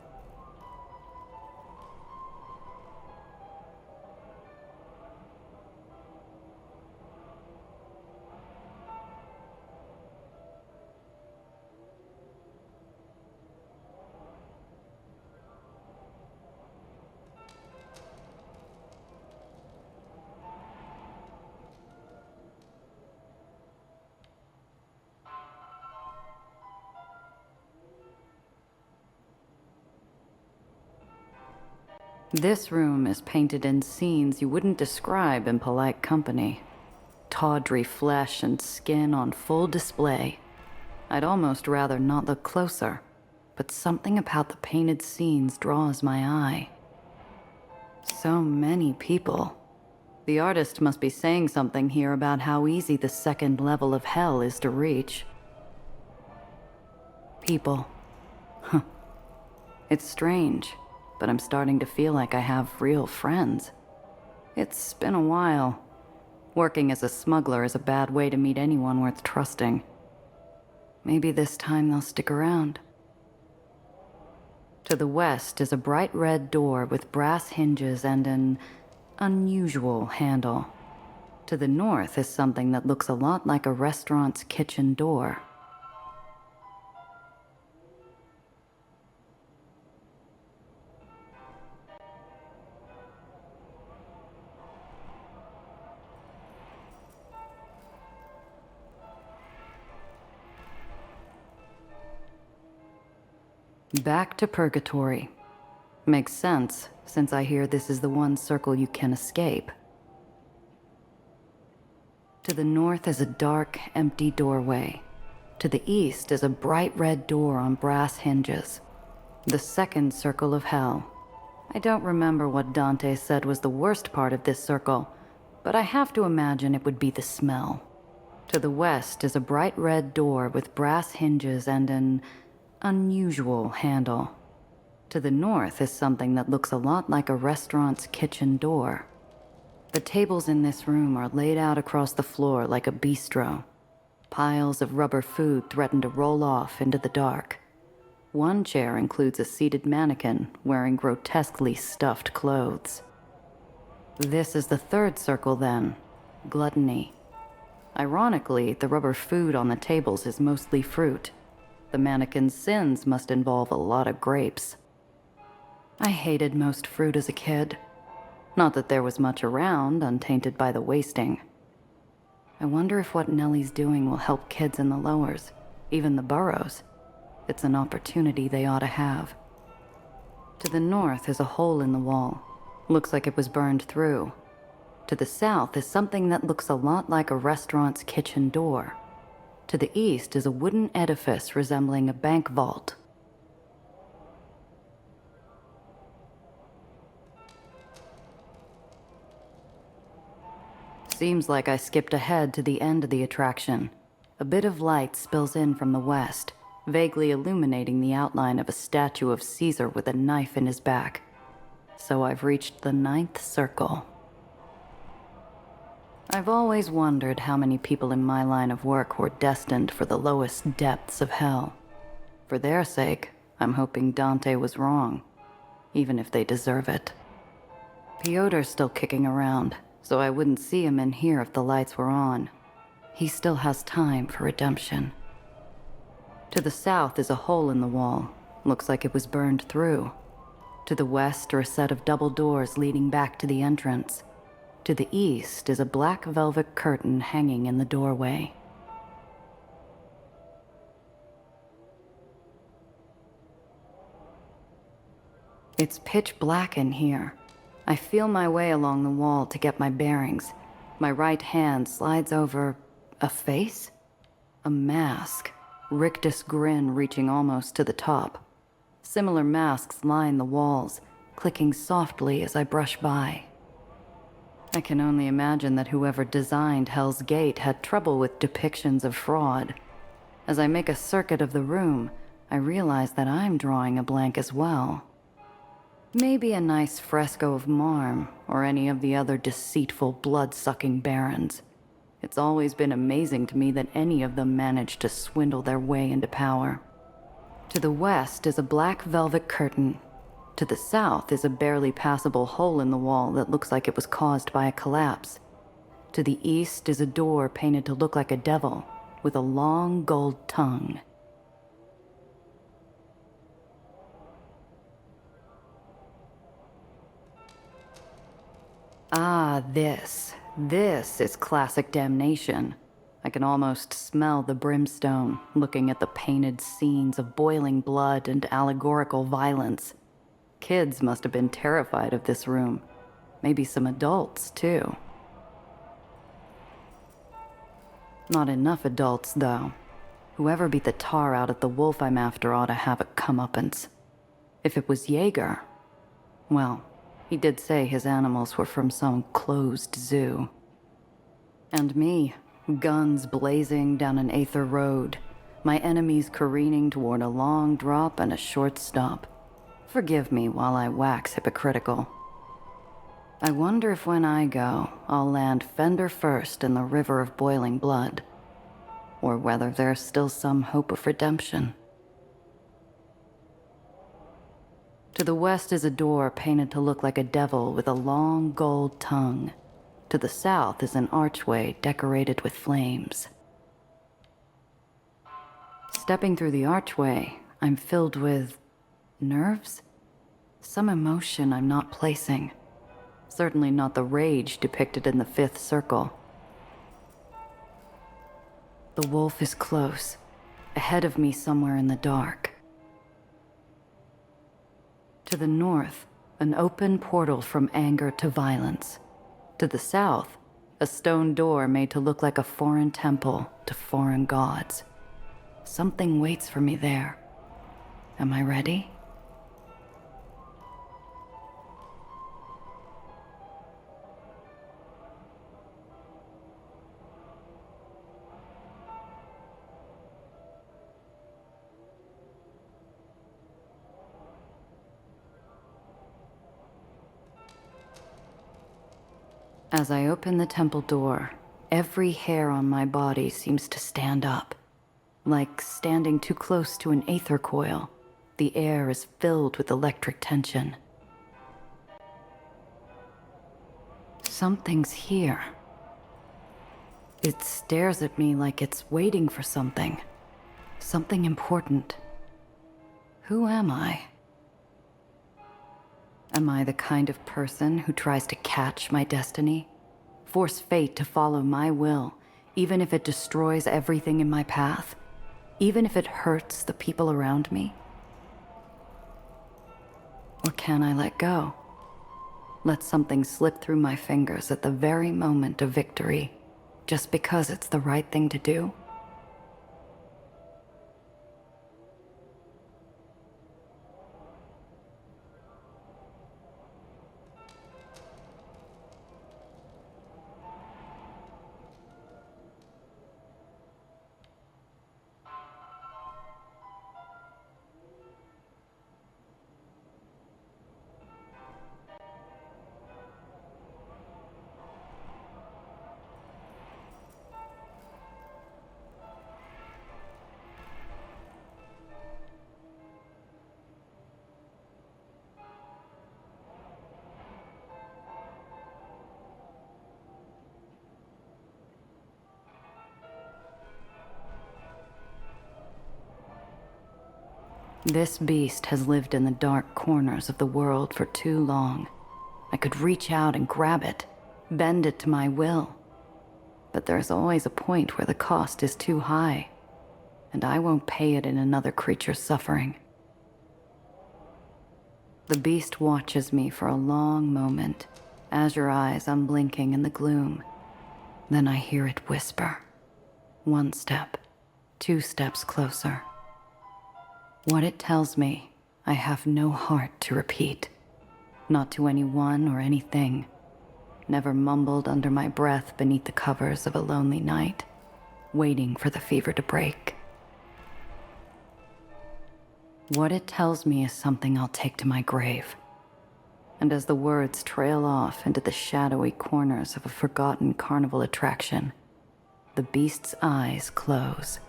This room is painted in scenes you wouldn't describe in polite company. Tawdry flesh and skin on full display. I'd almost rather not look closer, but something about the painted scenes draws my eye. So many people. The artist must be saying something here about how easy the second level of hell is to reach. People. Huh. It's strange, but I'm starting to feel like I have real friends. It's been a while. Working as a smuggler is a bad way to meet anyone worth trusting. Maybe this time they'll stick around. To the west is a bright red door with brass hinges and an unusual handle. To the north is something that looks a lot like a restaurant's kitchen door. Back to Purgatory. Makes sense, since I hear this is the one circle you can escape. To the north is a dark, empty doorway. To the east is a bright red door on brass hinges. The second circle of hell. I don't remember what Dante said was the worst part of this circle, but I have to imagine it would be the smell. To the west is a bright red door with brass hinges and an unusual handle. To the north is something that looks a lot like a restaurant's kitchen door. The tables in this room are laid out across the floor like a bistro. Piles of rubber food threaten to roll off into the dark. One chair includes a seated mannequin wearing grotesquely stuffed clothes. This is the third circle then, gluttony. Ironically, the rubber food on the tables is mostly fruit. The mannequin's sins must involve a lot of grapes. I hated most fruit as a kid. Not that there was much around, untainted by the wasting. I wonder if what Nellie's doing will help kids in the lowers, even the burrows. It's an opportunity they ought to have. To the north is a hole in the wall. Looks like it was burned through. To the south is something that looks a lot like a restaurant's kitchen door. To the east is a wooden edifice resembling a bank vault. Seems like I skipped ahead to the end of the attraction. A bit of light spills in from the west, vaguely illuminating the outline of a statue of Caesar with a knife in his back. So I've reached the 9th circle. I've always wondered how many people in my line of work were destined for the lowest depths of hell. For their sake, I'm hoping Dante was wrong, even if they deserve it. Piotr's still kicking around, so I wouldn't see him in here if the lights were on. He still has time for redemption. To the south is a hole in the wall. Looks like it was burned through. To the west are a set of double doors leading back to the entrance. To the east is a black velvet curtain hanging in the doorway. It's pitch black in here. I feel my way along the wall to get my bearings. My right hand slides over a face? A mask. Rictus grin reaching almost to the top. Similar masks line the walls, clicking softly as I brush by. I can only imagine that whoever designed Hell's Gate had trouble with depictions of fraud. As I make a circuit of the room, I realize that I'm drawing a blank as well. Maybe a nice fresco of Marm, or any of the other deceitful, blood-sucking barons. It's always been amazing to me that any of them managed to swindle their way into power. To the west is a black velvet curtain. To the south is a barely passable hole in the wall that looks like it was caused by a collapse. To the east is a door painted to look like a devil, with a long gold tongue. Ah, this is classic damnation. I can almost smell the brimstone, looking at the painted scenes of boiling blood and allegorical violence. Kids must have been terrified of this room. Maybe some adults, too. Not enough adults, though. Whoever beat the tar out of the wolf I'm after ought to have a comeuppance. If it was Jaeger, well, he did say his animals were from some closed zoo. And me, guns blazing down an Aether road, my enemies careening toward a long drop and a short stop. Forgive me while I wax hypocritical. I wonder if when I go, I'll land fender first in the river of boiling blood, or whether there's still some hope of redemption. To the west is a door painted to look like a devil with a long gold tongue. To the south is an archway decorated with flames. Stepping through the archway, I'm filled with nerves? Some emotion I'm not placing. Certainly not the rage depicted in the fifth circle. The wolf is close, ahead of me somewhere in the dark. To the north, an open portal from anger to violence. To the south, a stone door made to look like a foreign temple to foreign gods. Something waits for me there. Am I ready? As I open the temple door, every hair on my body seems to stand up. Like standing too close to an Aether coil, the air is filled with electric tension. Something's here. It stares at me like it's waiting for something. Something important. Who am I? Am I the kind of person who tries to catch my destiny? Force fate to follow my will, even if it destroys everything in my path? Even if it hurts the people around me? Or can I let go? Let something slip through my fingers at the very moment of victory, just because it's the right thing to do? This beast has lived in the dark corners of the world for too long. I could reach out and grab it, bend it to my will. But there's always a point where the cost is too high, and I won't pay it in another creature's suffering. The beast watches me for a long moment, azure eyes unblinking in the gloom. Then I hear it whisper. 1 step, 2 steps closer. What it tells me, I have no heart to repeat. Not to anyone or anything. Never mumbled under my breath beneath the covers of a lonely night, waiting for the fever to break. What it tells me is something I'll take to my grave. And as the words trail off into the shadowy corners of a forgotten carnival attraction, the beast's eyes close.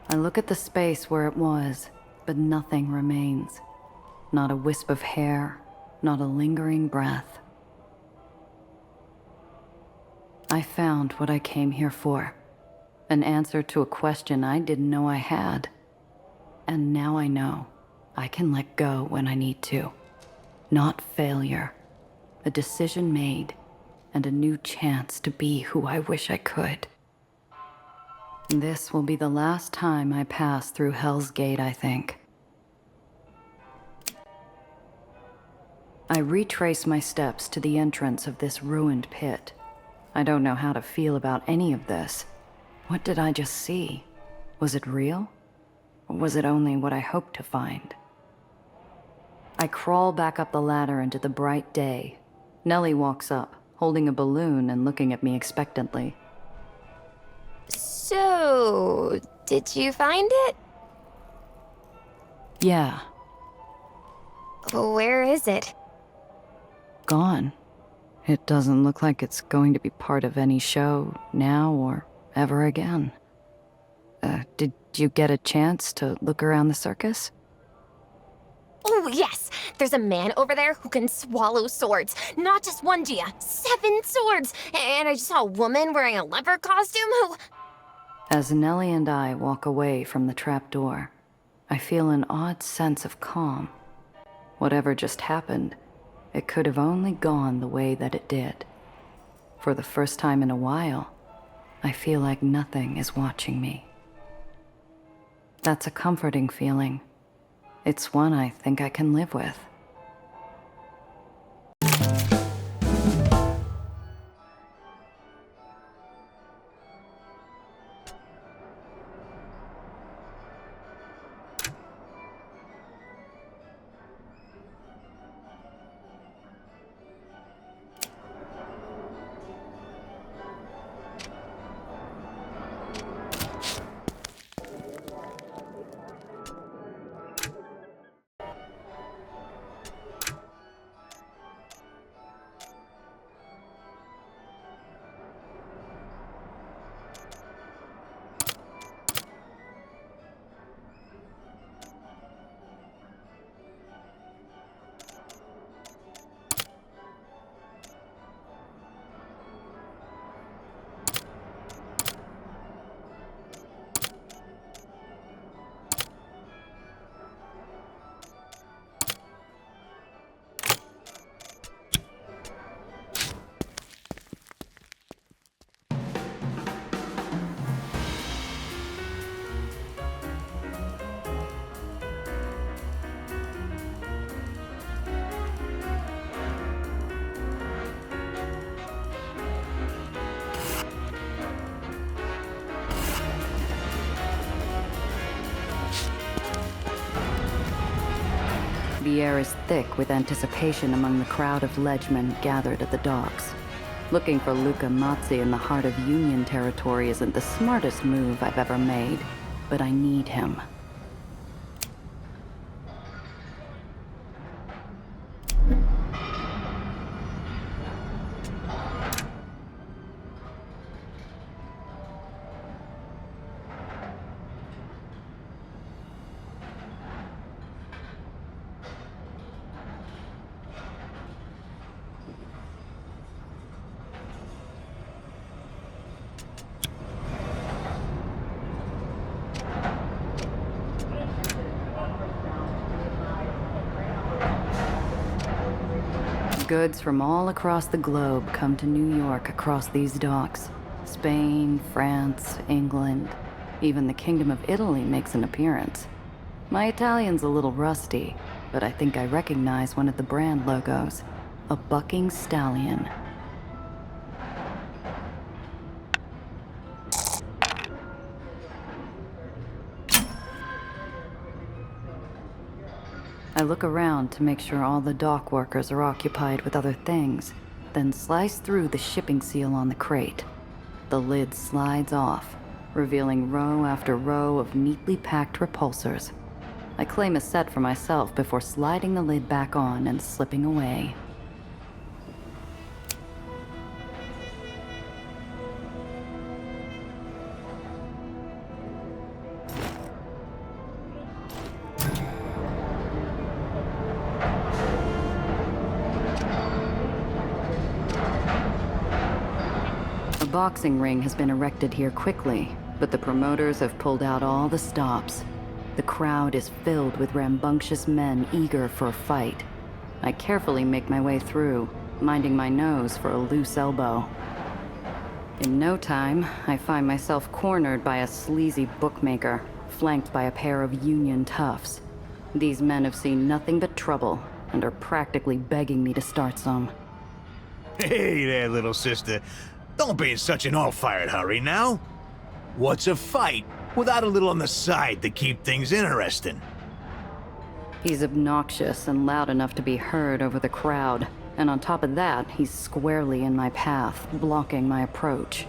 I look at the space where it was, but nothing remains. Not a wisp of hair, not a lingering breath. I found what I came here for. An answer to a question I didn't know I had. And now I know I can let go when I need to. Not failure. A decision made, and a new chance to be who I wish I could. This will be the last time I pass through Hell's Gate, I think. I retrace my steps to the entrance of this ruined pit. I don't know how to feel about any of this. What did I just see? Was it real? Or was it only what I hoped to find? I crawl back up the ladder into the bright day. Nellie walks up, holding a balloon and looking at me expectantly. So, did you find it? Yeah, Where is it? gone. It doesn't look like it's going to be part of any show now or ever again. Did you get a chance to look around the circus? Oh, yes! There's a man over there who can swallow swords. Not just one, Gia. 7 swords! And I just saw a woman wearing a leopard costume who... As Nellie and I walk away from the trapdoor, I feel an odd sense of calm. Whatever just happened, it could have only gone the way that it did. For the first time in a while, I feel like nothing is watching me. That's a comforting feeling. It's one I think I can live with. The air is thick with anticipation among the crowd of ledgemen gathered at the docks. Looking for Luca Mazzi in the heart of Union territory isn't the smartest move I've ever made, but I need him. Goods from all across the globe come to New York across these docks. Spain, France, England, even the Kingdom of Italy makes an appearance. My Italian's a little rusty, but I think I recognize one of the brand logos. A bucking stallion. I look around to make sure all the dock workers are occupied with other things, then slice through the shipping seal on the crate. The lid slides off, revealing row after row of neatly packed repulsors. I claim a set for myself before sliding the lid back on and slipping away. A boxing ring has been erected here quickly, but the promoters have pulled out all the stops. The crowd is filled with rambunctious men eager for a fight. I carefully make my way through, minding my nose for a loose elbow. In no time, I find myself cornered by a sleazy bookmaker, flanked by a pair of Union toughs. These men have seen nothing but trouble, and are practically begging me to start some. Hey there, little sister. Don't be in such an all-fired hurry now. What's a fight without a little on the side to keep things interesting? He's obnoxious and loud enough to be heard over the crowd, and on top of that, he's squarely in my path, blocking my approach.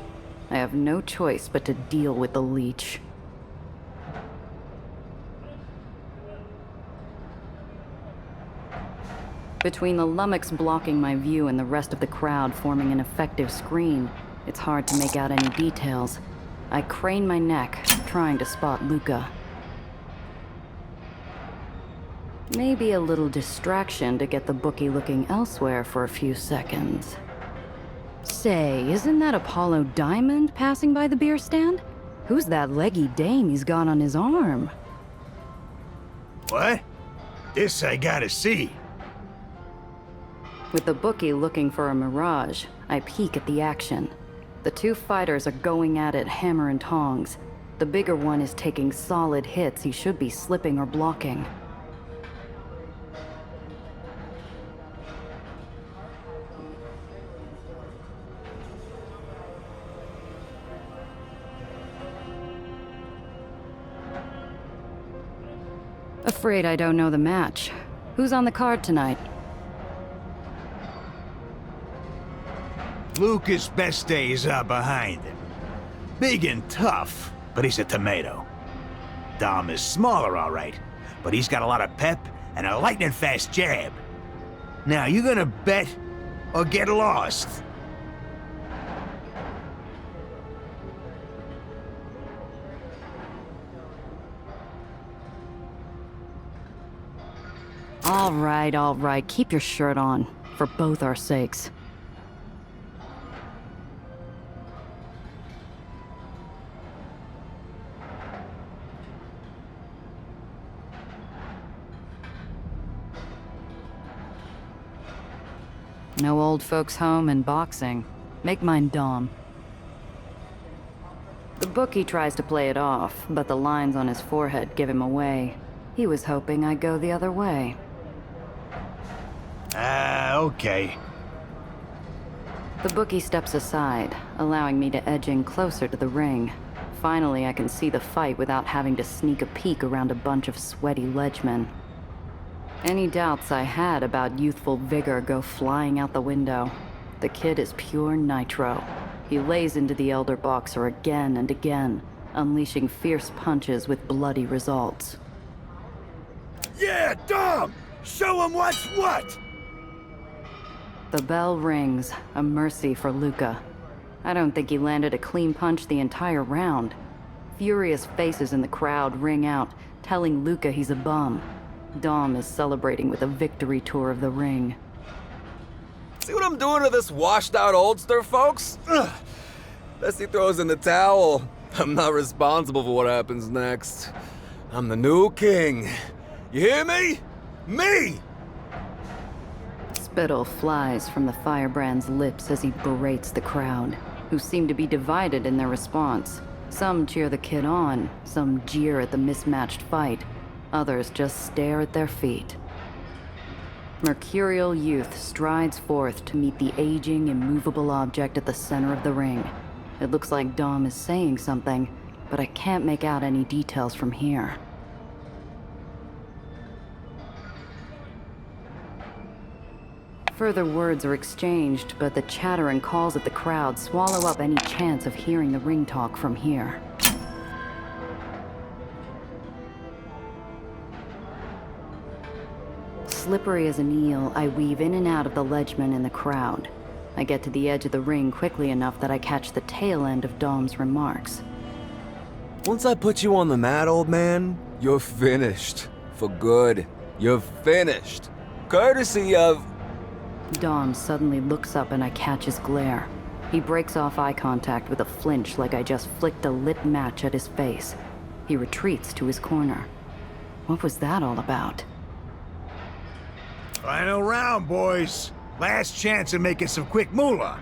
I have no choice but to deal with the leech. Between the lummox blocking my view and the rest of the crowd forming an effective screen, it's hard to make out any details. I crane my neck, trying to spot Luca. Maybe a little distraction to get the bookie looking elsewhere for a few seconds. Say, isn't that Apollo Diamond passing by the beer stand? Who's that leggy dame he's got on his arm? What? This I gotta see. With the bookie looking for a mirage, I peek at the action. The two fighters are going at it hammer and tongs. The bigger one is taking solid hits he should be slipping or blocking. Afraid I don't know the match. Who's on the card tonight? Luca's best days are behind him. Big and tough, but he's a tomato. Dom is smaller, all right, but he's got a lot of pep and a lightning-fast jab. Now, you gonna bet or get lost? All right, keep your shirt on, for both our sakes. No old folks home and boxing. Make mine Dom. The bookie tries to play it off, but the lines on his forehead give him away. He was hoping I'd go the other way. Okay. The bookie steps aside, allowing me to edge in closer to the ring. Finally, I can see the fight without having to sneak a peek around a bunch of sweaty ledgemen. Any doubts I had about youthful vigor go flying out the window. The kid is pure nitro. He lays into the elder boxer again and again, unleashing fierce punches with bloody results. Yeah, Dom! Show him what's what! The bell rings, a mercy for Luca. I don't think he landed a clean punch the entire round. Furious faces in the crowd ring out, telling Luca he's a bum. Dom is celebrating with a victory tour of the ring. See what I'm doing to this washed-out oldster, folks? Ugh. Best he throws in the towel. I'm not responsible for what happens next. I'm the new king. You hear me? Me! Spittle flies from the firebrand's lips as he berates the crowd, who seem to be divided in their response. Some cheer the kid on, some jeer at the mismatched fight. Others just stare at their feet. Mercurial youth strides forth to meet the aging, immovable object at the center of the ring. It looks like Dom is saying something, but I can't make out any details from here. Further words are exchanged, but the chatter and calls of the crowd swallow up any chance of hearing the ring talk from here. Slippery as an eel, I weave in and out of the ledgemen in the crowd. I get to the edge of the ring quickly enough that I catch the tail end of Dom's remarks. Once I put you on the mat, old man, you're finished. For good. You're finished. Courtesy of... Dom suddenly looks up and I catch his glare. He breaks off eye contact with a flinch like I just flicked a lit match at his face. He retreats to his corner. What was that all about? Final round, boys. Last chance of making some quick moolah.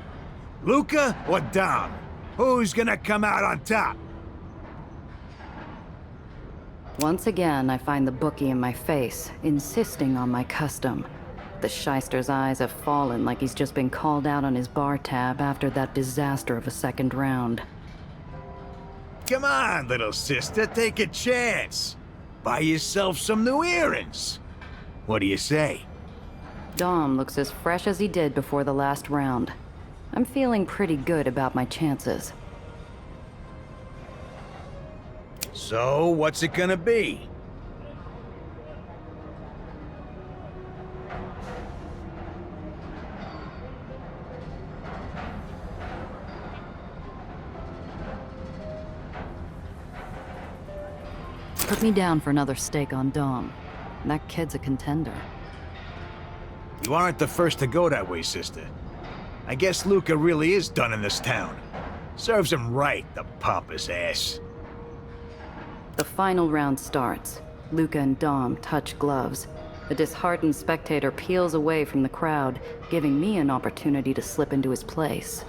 Luca or Dom? Who's gonna come out on top? Once again, I find the bookie in my face, insisting on my custom. The shyster's eyes have fallen like he's just been called out on his bar tab after that disaster of a second round. Come on, little sister, take a chance. Buy yourself some new earrings. What do you say? Dom looks as fresh as he did before the last round. I'm feeling pretty good about my chances. So, what's it gonna be? Put me down for another stake on Dom. That kid's a contender. You aren't the first to go that way, sister. I guess Luca really is done in this town. Serves him right, the pompous ass. The final round starts. Luca and Dom touch gloves. The disheartened spectator peels away from the crowd, giving me an opportunity to slip into his place.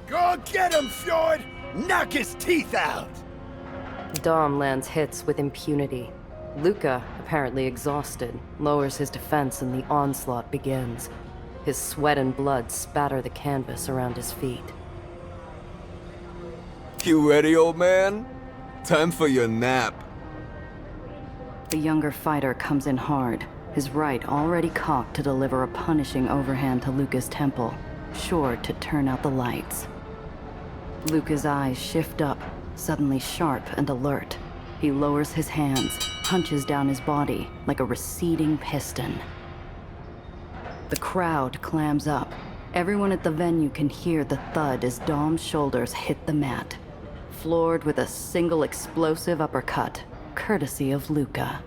Go get him, Fjord! Knock his teeth out! Dom lands hits with impunity. Luca, apparently exhausted, lowers his defense and the onslaught begins. His sweat and blood spatter the canvas around his feet. You ready, old man? Time for your nap. The younger fighter comes in hard, his right already cocked to deliver a punishing overhand to Luca's temple, sure to turn out the lights. Luca's eyes shift up, suddenly sharp and alert. He lowers his hands, punches down his body like a receding piston. The crowd clams up. Everyone at the venue can hear the thud as Dom's shoulders hit the mat, floored with a single explosive uppercut, courtesy of Luca.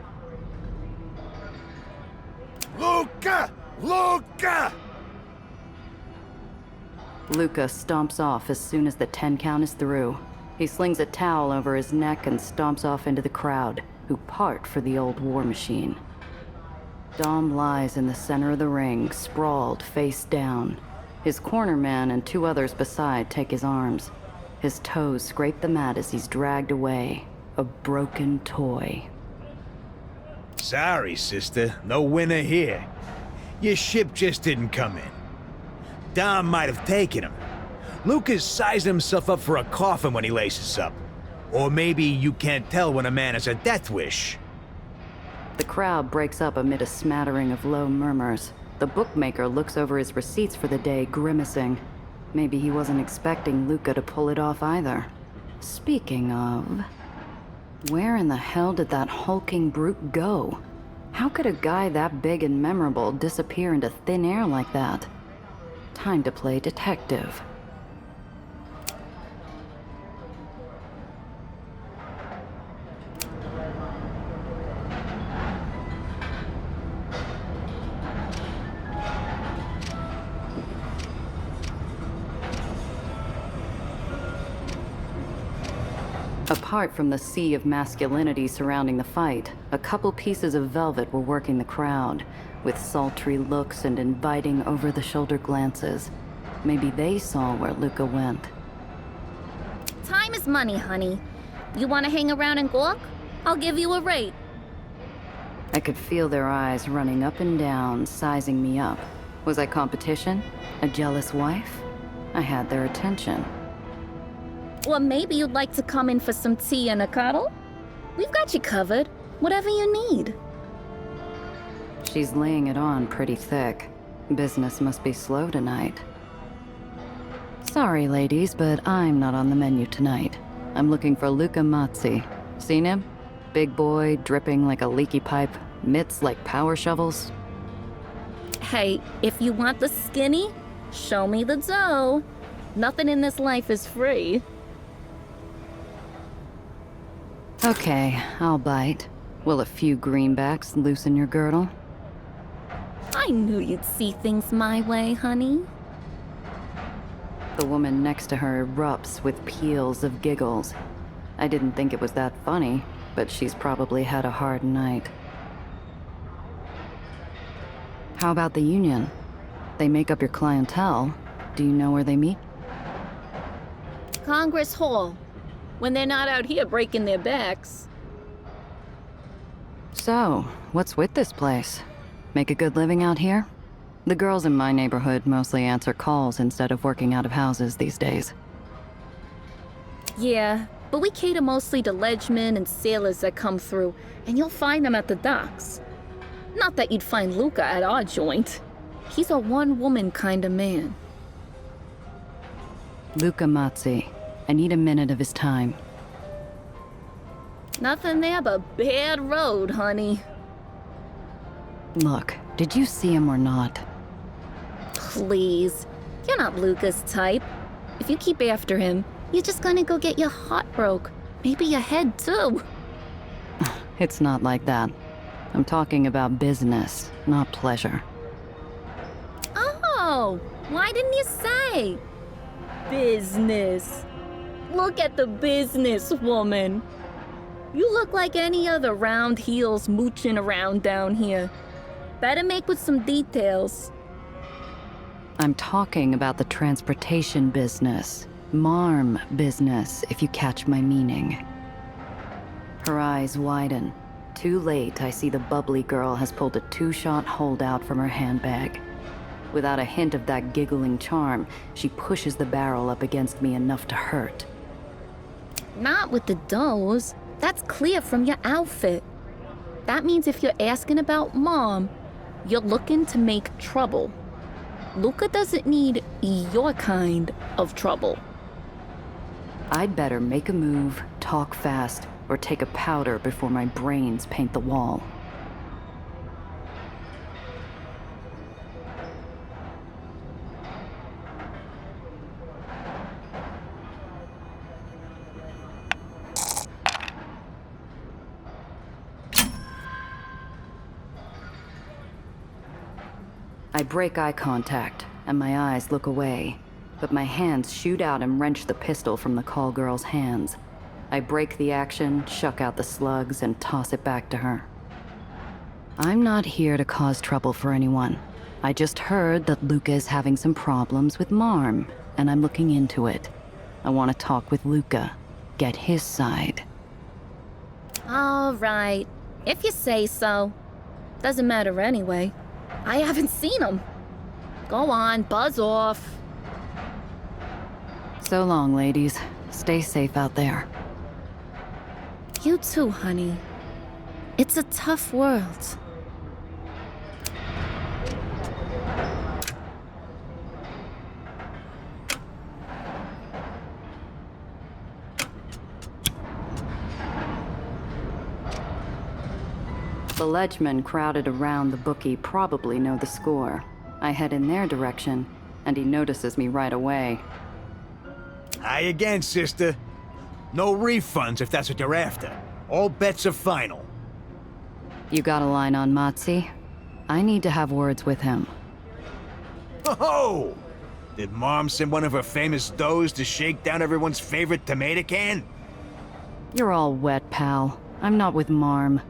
Luca! Luca! Luca stomps off as soon as the 10 count is through. He slings a towel over his neck and stomps off into the crowd, who part for the old war machine. Dom lies in the center of the ring, sprawled face down. His corner man and 2 others beside take his arms. His toes scrape the mat as he's dragged away, a broken toy. Sorry, sister. No winner here. Your ship just didn't come in. Dom might have taken him. Luca's sizing himself up for a coffin when he laces up. Or maybe you can't tell when a man has a death wish. The crowd breaks up amid a smattering of low murmurs. The bookmaker looks over his receipts for the day, grimacing. Maybe he wasn't expecting Luca to pull it off either. Speaking of... where in the hell did that hulking brute go? How could a guy that big and memorable disappear into thin air like that? Time to play detective. Apart from the sea of masculinity surrounding the fight, a couple pieces of velvet were working the crowd, with sultry looks and inviting over-the-shoulder glances. Maybe they saw where Luca went. Time is money, honey. You want to hang around and gawk? I'll give you a rate. I could feel their eyes running up and down, sizing me up. Was I competition? A jealous wife? I had their attention. Or maybe you'd like to come in for some tea and a cuddle? We've got you covered. Whatever you need. She's laying it on pretty thick. Business must be slow tonight. Sorry, ladies, but I'm not on the menu tonight. I'm looking for Luca Mazzi. Seen him? Big boy, dripping like a leaky pipe, mitts like power shovels. Hey, if you want the skinny, show me the dough. Nothing in this life is free. Okay, I'll bite. Will a few greenbacks loosen your girdle? I knew you'd see things my way, honey. The woman next to her erupts with peals of giggles. I didn't think it was that funny, but she's probably had a hard night. How about the union? They make up your clientele. Do you know where they meet? Congress Hall. When they're not out here breaking their backs. So, what's with this place? Make a good living out here? The girls in my neighborhood mostly answer calls instead of working out of houses these days. Yeah, but we cater mostly to ledgemen and sailors that come through, and you'll find them at the docks. Not that you'd find Luca at our joint. He's a one-woman kind of man. Luca Mazzi. I need a minute of his time. Nothing there but bad road, honey. Look, did you see him or not? Please. You're not Luca's type. If you keep after him, you're just gonna go get your heart broke. Maybe your head, too. It's not like that. I'm talking about business, not pleasure. Oh, why didn't you say? Business. Look at the business woman. You look like any other round heels mooching around down here. Better make with some details. I'm talking about the transportation business. Marm business, if you catch my meaning. Her eyes widen. Too late, I see the bubbly girl has pulled a two-shot holdout from her handbag. Without a hint of that giggling charm, she pushes the barrel up against me enough to hurt. Not with the does. That's clear from your outfit. That means if you're asking about Mom, you're looking to make trouble. Luca doesn't need your kind of trouble. I'd better make a move, talk fast, or take a powder before my brains paint the wall. I break eye contact, and my eyes look away, but my hands shoot out and wrench the pistol from the call girl's hands. I break the action, shuck out the slugs, and toss it back to her. I'm not here to cause trouble for anyone. I just heard that Luca is having some problems with Marm, and I'm looking into it. I want to talk with Luca, get his side. All right, if you say so. Doesn't matter anyway. I haven't seen him. Go on, buzz off. So long, ladies. Stay safe out there. You too, honey. It's a tough world. The ledgemen crowded around the bookie probably know the score. I head in their direction, and he notices me right away. Hi again, sister. No refunds if that's what you're after. All bets are final. You got a line on Mazzi? I need to have words with him. Oh! Did Mom send one of her famous does to shake down everyone's favorite tomato can? You're all wet, pal. I'm not with Marm.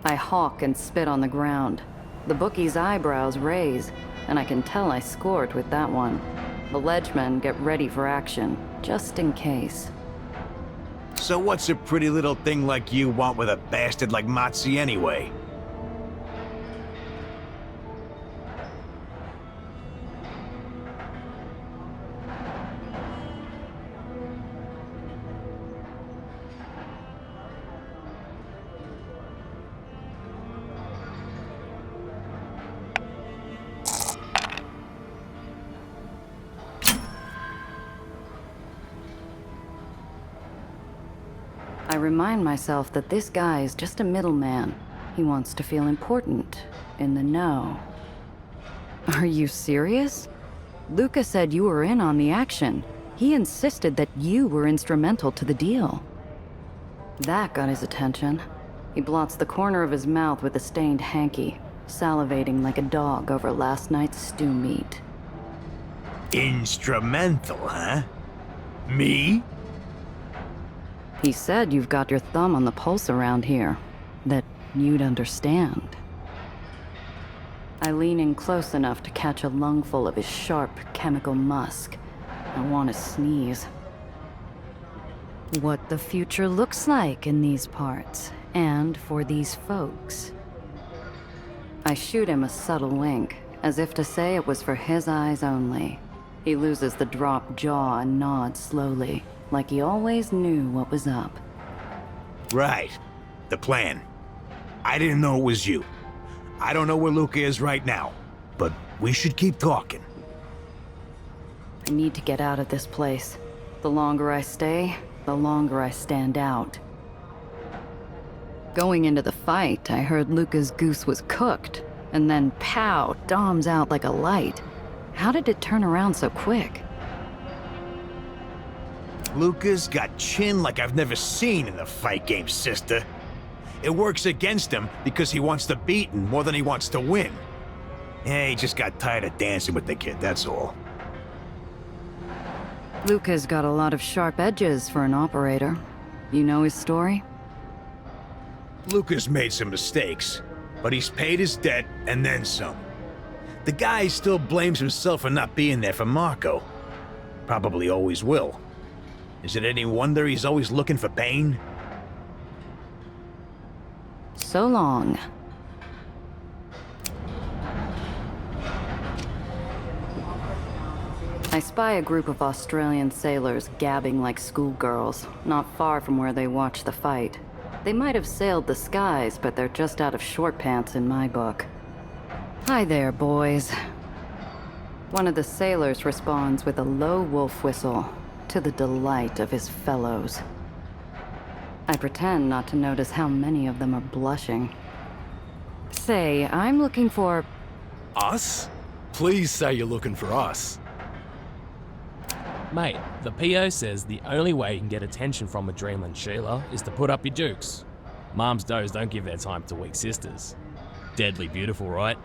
I hawk and spit on the ground. The bookie's eyebrows raise, and I can tell I scored with that one. The ledgemen get ready for action, just in case. So what's a pretty little thing like you want with a bastard like Mazzi anyway? I remind myself that this guy is just a middleman. He wants to feel important, in the know. Are you serious? Luca said you were in on the action. He insisted that you were instrumental to the deal. That got his attention. He blots the corner of his mouth with a stained hanky, salivating like a dog over last night's stew meat. Instrumental, huh? Me? He said you've got your thumb on the pulse around here, that you'd understand. I lean in close enough to catch a lungful of his sharp chemical musk. I want to sneeze. What the future looks like in these parts, and for these folks. I shoot him a subtle wink, as if to say it was for his eyes only. He loses the dropped jaw and nods slowly, like he always knew what was up. Right. The plan. I didn't know it was you. I don't know where Luca is right now, but we should keep talking. I need to get out of this place. The longer I stay, the longer I stand out. Going into the fight, I heard Luca's goose was cooked, and then pow, Dom's out like a light. How did it turn around so quick? Luca's got chin like I've never seen in the fight game, sister. It works against him because he wants to beat more than he wants to win. Yeah, he just got tired of dancing with the kid, that's all. Luca's got a lot of sharp edges for an operator. You know his story? Luca's made some mistakes, but he's paid his debt and then some. The guy still blames himself for not being there for Marco. Probably always will. Is it any wonder he's always looking for pain? So long. I spy a group of Australian sailors gabbing like schoolgirls, not far from where they watch the fight. They might have sailed the skies, but they're just out of short pants in my book. Hi there, boys. One of the sailors responds with a low wolf whistle, to the delight of his fellows. I pretend not to notice how many of them are blushing. Say, I'm looking for... Us? Please say you're looking for us. Mate, the PO says the only way you can get attention from a Dreamland Sheila is to put up your dukes. Mom's does don't give their time to weak sisters. Deadly beautiful, right?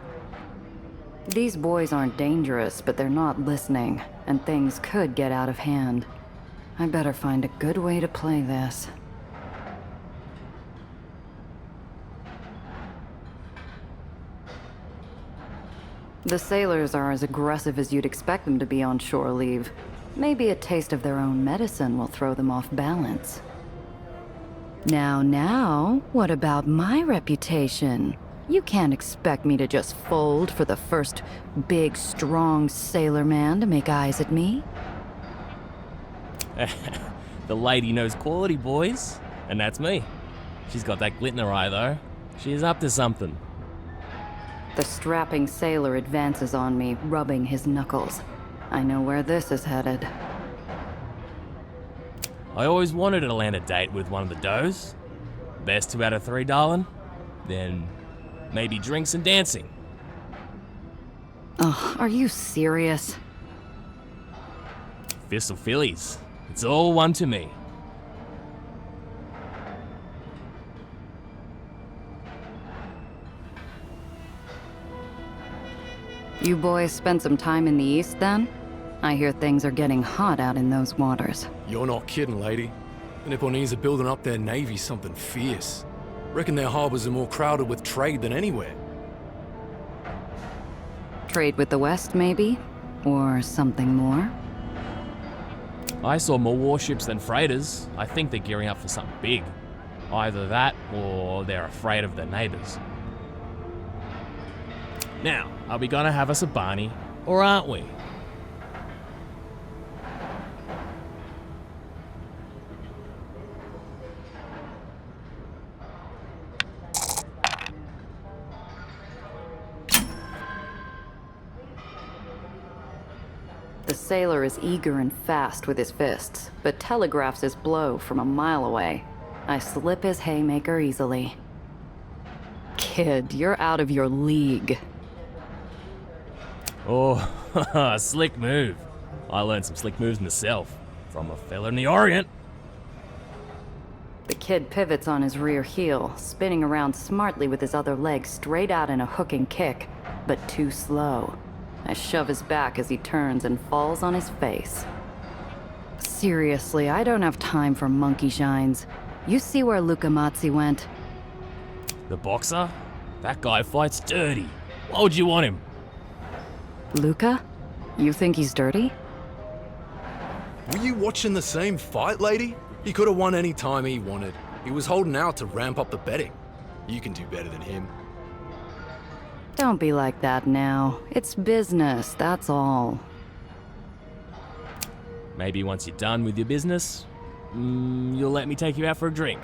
These boys aren't dangerous, but they're not listening, and things could get out of hand. I better find a good way to play this. The sailors are as aggressive as you'd expect them to be on shore leave. Maybe a taste of their own medicine will throw them off balance. Now, what about my reputation? You can't expect me to just fold for the first big, strong sailor man to make eyes at me. The lady knows quality, boys. And that's me. She's got that glint in her eye, though. She's up to something. The strapping sailor advances on me, rubbing his knuckles. I know where this is headed. I always wanted to land a date with one of the does. Best 2 out of 3, darling. Then maybe drinks and dancing. Ugh, are you serious? Fists or fillies. It's all one to me. You boys spent some time in the East, then? I hear things are getting hot out in those waters. You're not kidding, lady. The Nipponese are building up their navy something fierce. Reckon their harbors are more crowded with trade than anywhere. Trade with the West, maybe? Or something more? I saw more warships than freighters. I think they're gearing up for something big. Either that, or they're afraid of their neighbors. Now, are we gonna have us a Barney, or aren't we? The sailor is eager and fast with his fists, but telegraphs his blow from a mile away. I slip his haymaker easily. Kid, you're out of your league. Oh, slick move. I learned some slick moves myself, from a fella in the Orient. The kid pivots on his rear heel, spinning around smartly with his other leg straight out in a hooking kick, but too slow. I shove his back as he turns and falls on his face. Seriously, I don't have time for monkey shines. You see where Luca Mazzi went? The boxer? That guy fights dirty. Why would you want him? Luca? You think he's dirty? Were you watching the same fight, lady? He could have won any time he wanted. He was holding out to ramp up the betting. You can do better than him. Don't be like that now. It's business, that's all. Maybe once you're done with your business, you'll let me take you out for a drink.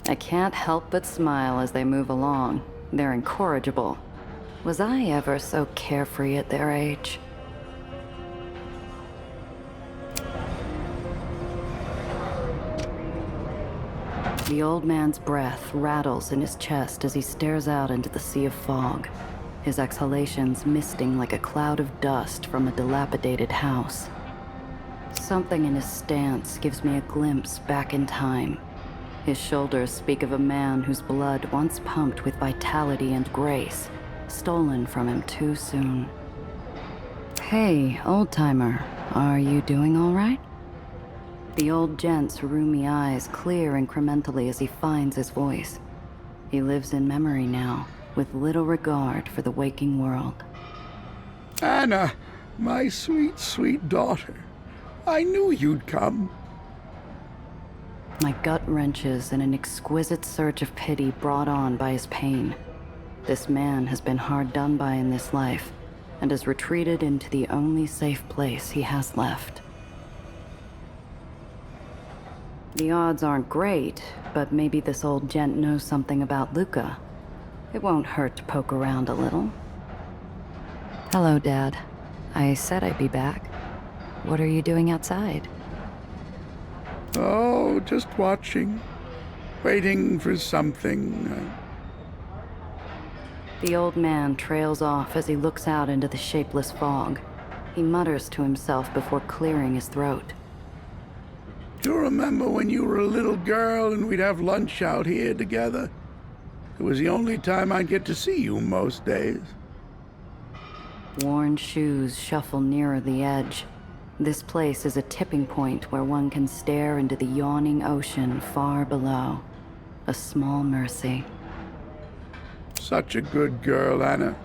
I can't help but smile as they move along. They're incorrigible. Was I ever so carefree at their age? The old man's breath rattles in his chest as he stares out into the sea of fog, his exhalations misting like a cloud of dust from a dilapidated house. Something in his stance gives me a glimpse back in time. His shoulders speak of a man whose blood once pumped with vitality and grace, stolen from him too soon. Hey, old-timer, are you doing all right? The old gent's roomy eyes clear incrementally as he finds his voice. He lives in memory now, with little regard for the waking world. Anna, my sweet, sweet daughter. I knew you'd come. My gut wrenches in an exquisite surge of pity brought on by his pain. This man has been hard done by in this life, and has retreated into the only safe place he has left. The odds aren't great, but maybe this old gent knows something about Luca. It won't hurt to poke around a little. Hello, Dad. I said I'd be back. What are you doing outside? Oh, just watching. Waiting for something. The old man trails off as he looks out into the shapeless fog. He mutters to himself before clearing his throat. Do you remember when you were a little girl and we'd have lunch out here together? It was the only time I'd get to see you most days. Worn shoes shuffle nearer the edge. This place is a tipping point where one can stare into the yawning ocean far below. A small mercy. Such a good girl, Anna.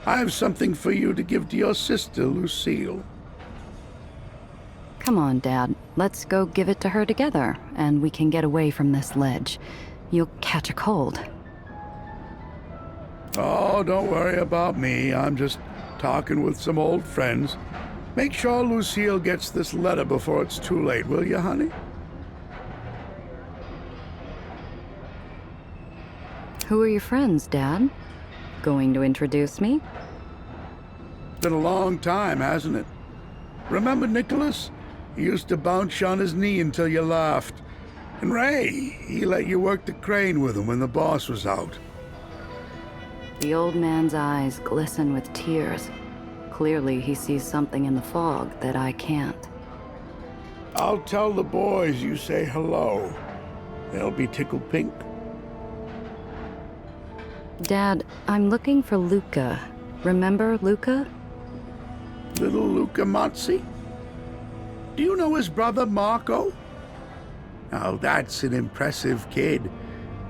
I have something for you to give to your sister, Lucille. Come on, Dad. Let's go give it to her together, and we can get away from this ledge. You'll catch a cold. Oh, don't worry about me. I'm just talking with some old friends. Make sure Lucille gets this letter before it's too late, will you, honey? Who are your friends, Dad? Going to introduce me? Been a long time, hasn't it? Remember Nicholas? He used to bounce you on his knee until you laughed. And Ray, he let you work the crane with him when the boss was out. The old man's eyes glisten with tears. Clearly, he sees something in the fog that I can't. I'll tell the boys you say hello. They'll be tickled pink. Dad, I'm looking for Luca. Remember Luca? Little Luca Mazzi? Do you know his brother Marco? Oh, that's an impressive kid.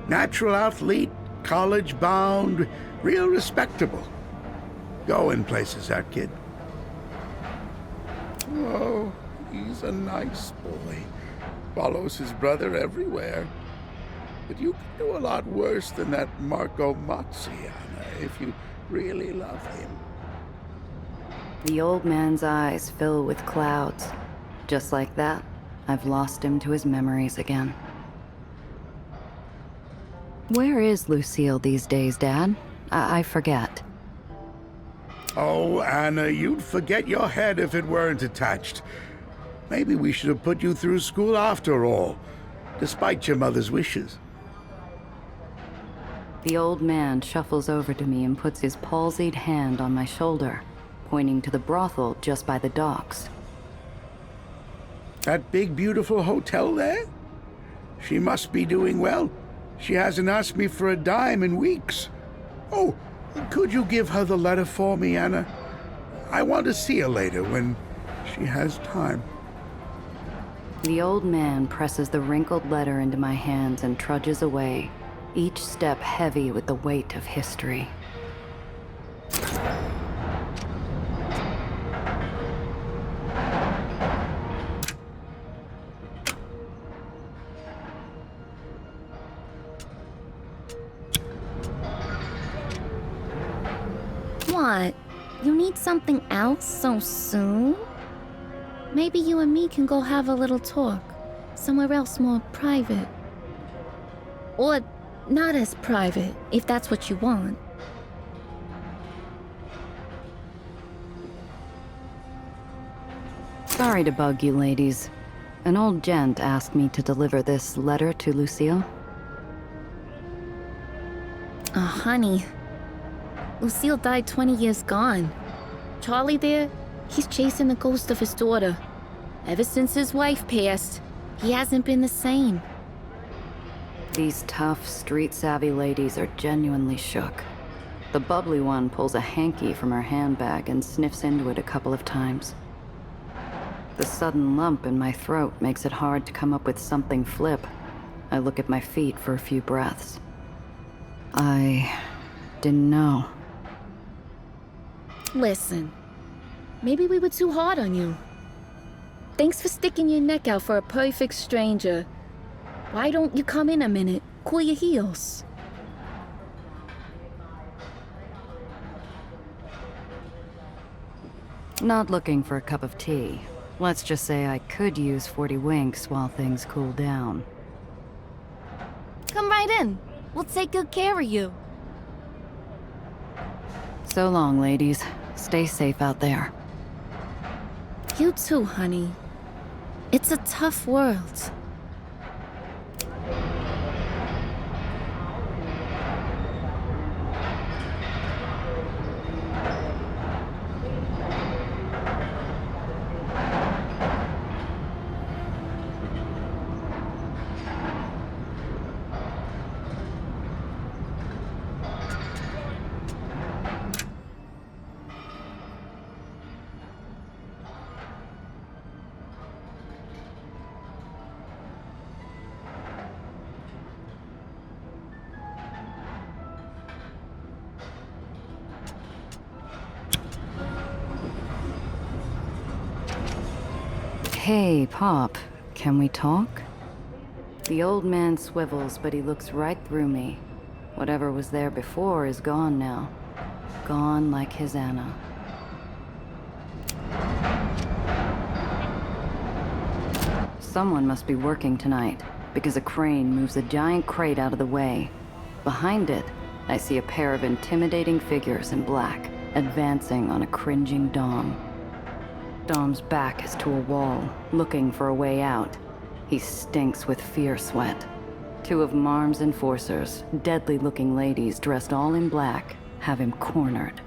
Natural athlete, college-bound, real respectable. Going places, that kid. Oh, he's a nice boy. Follows his brother everywhere. But you can do a lot worse than that Marco Mazzi, Anna, if you really love him. The old man's eyes fill with clouds. Just like that, I've lost him to his memories again. Where is Lucille these days, Dad? I forget. Oh, Anna, you'd forget your head if it weren't attached. Maybe we should have put you through school after all, despite your mother's wishes. The old man shuffles over to me and puts his palsied hand on my shoulder, pointing to the brothel just by the docks. That big, beautiful hotel there? She must be doing well. She hasn't asked me for a dime in weeks. Oh, could you give her the letter for me, Anna? I want to see her later when she has time. The old man presses the wrinkled letter into my hands and trudges away, each step heavy with the weight of history. What? You need something else so soon? Maybe you and me can go have a little talk. Somewhere else more private. Or not as private, if that's what you want. Sorry to bug you ladies. An old gent asked me to deliver this letter to Lucille. Oh, honey. Lucille died 20 years gone. Charlie there, he's chasing the ghost of his daughter. Ever since his wife passed, he hasn't been the same. These tough, street-savvy ladies are genuinely shook. The bubbly one pulls a hanky from her handbag and sniffs into it a couple of times. The sudden lump in my throat makes it hard to come up with something flip. I look at my feet for a few breaths. I didn't know. Listen, maybe we were too hard on you. Thanks for sticking your neck out for a perfect stranger. Why don't you come in a minute, cool your heels? Not looking for a cup of tea. Let's just say I could use 40 winks while things cool down. Come right in. We'll take good care of you. So long, ladies. Stay safe out there. You too, honey. It's a tough world. Hey, Pop, can we talk? The old man swivels, but he looks right through me. Whatever was there before is gone now. Gone like his Anna. Someone must be working tonight, because a crane moves a giant crate out of the way. Behind it, I see a pair of intimidating figures in black, advancing on a cringing Dom. Dom's back is to a wall, looking for a way out. He stinks with fear sweat. Two of Marm's enforcers, deadly-looking ladies dressed all in black, have him cornered.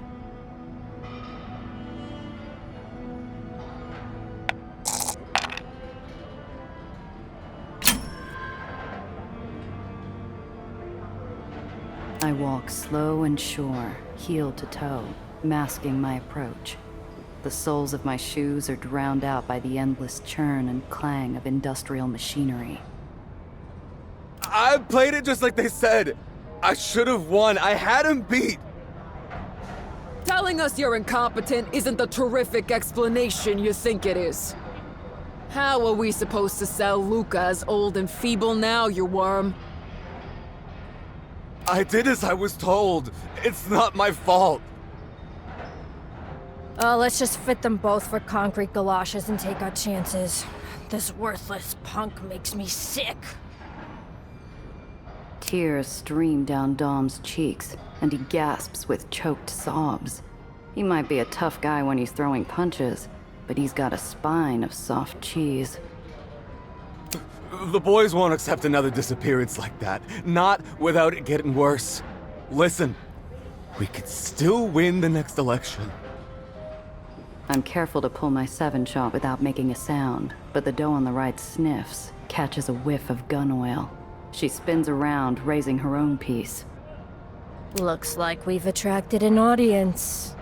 I walk slow and sure, heel to toe, masking my approach. The soles of my shoes are drowned out by the endless churn and clang of industrial machinery. I played it just like they said. I should have won. I had him beat. Telling us you're incompetent isn't the terrific explanation you think it is. How are we supposed to sell Luca as old and feeble now, you worm? I did as I was told. It's not my fault. Oh, let's just fit them both for concrete galoshes and take our chances. This worthless punk makes me sick. Tears stream down Dom's cheeks, and he gasps with choked sobs. He might be a tough guy when he's throwing punches, but he's got a spine of soft cheese. The boys won't accept another disappearance like that. Not without it getting worse. Listen, we could still win the next election. I'm careful to pull my 7-shot without making a sound, but the doe on the right sniffs, catches a whiff of gun oil. She spins around, raising her own piece. Looks like we've attracted an audience.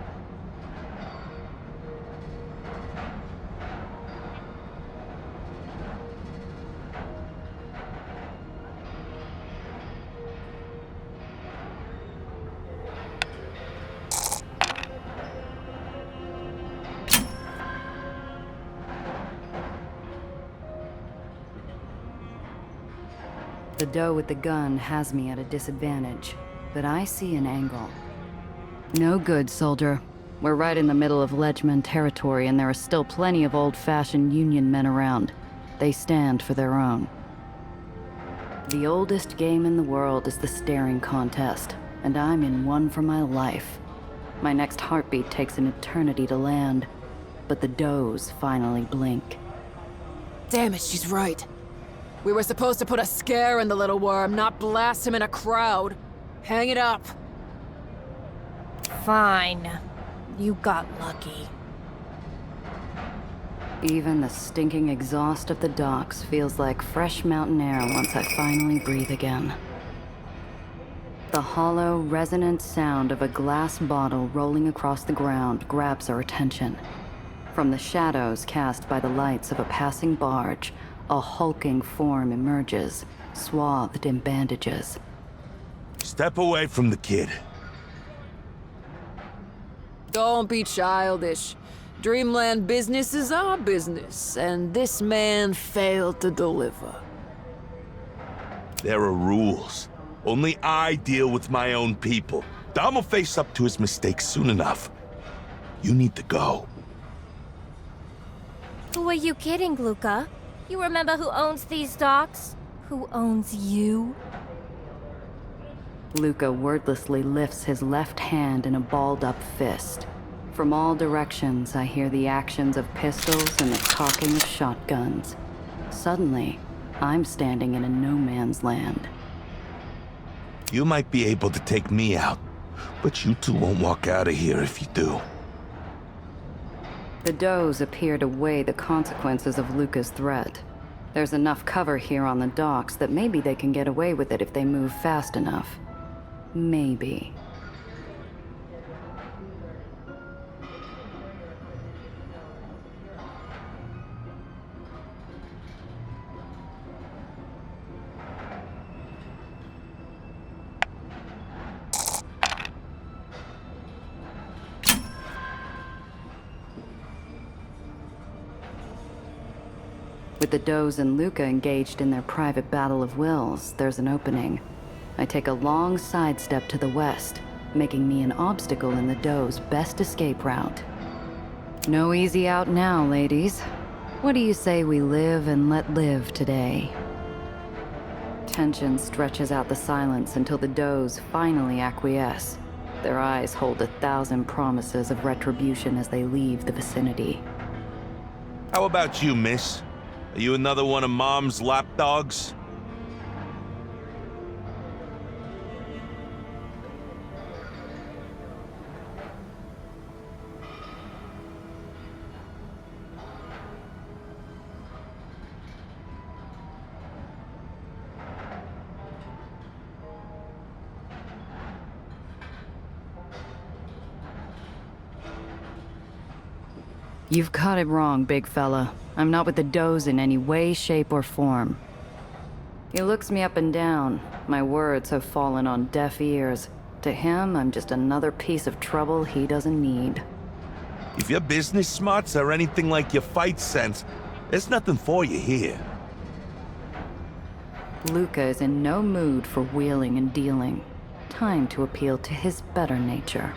The doe with the gun has me at a disadvantage, but I see an angle. No good, soldier. We're right in the middle of Ledgeman territory, and there are still plenty of old-fashioned Union men around. They stand for their own. The oldest game in the world is the staring contest, and I'm in one for my life. My next heartbeat takes an eternity to land, but the does finally blink. Damn it, she's right. We were supposed to put a scare in the little worm, not blast him in a crowd. Hang it up. Fine. You got lucky. Even the stinking exhaust of the docks feels like fresh mountain air once I finally breathe again. The hollow, resonant sound of a glass bottle rolling across the ground grabs our attention. From the shadows cast by the lights of a passing barge, a hulking form emerges, swathed in bandages. Step away from the kid. Don't be childish. Dreamland business is our business, and this man failed to deliver. There are rules. Only I deal with my own people. Dom will face up to his mistakes soon enough. You need to go. Who are you kidding, Luca? You remember who owns these docks? Who owns you? Luca wordlessly lifts his left hand in a balled-up fist. From all directions, I hear the actions of pistols and the cocking of shotguns. Suddenly, I'm standing in a no-man's land. You might be able to take me out, but you two won't walk out of here if you do. The does appear to weigh the consequences of Luca's threat. There's enough cover here on the docks that maybe they can get away with it if they move fast enough. Maybe. With the does and Luca engaged in their private battle of wills, there's an opening. I take a long sidestep to the west, making me an obstacle in the does' best escape route. No easy out now, ladies. What do you say we live and let live today? Tension stretches out the silence until the does finally acquiesce. Their eyes hold 1,000 promises of retribution as they leave the vicinity. How about you, miss? Are you another one of Mom's lapdogs? You've got it wrong, big fella. I'm not with the does in any way, shape, or form. He looks me up and down. My words have fallen on deaf ears. To him, I'm just another piece of trouble he doesn't need. If your business smarts are anything like your fight sense, there's nothing for you here. Luca is in no mood for wheeling and dealing. Time to appeal to his better nature.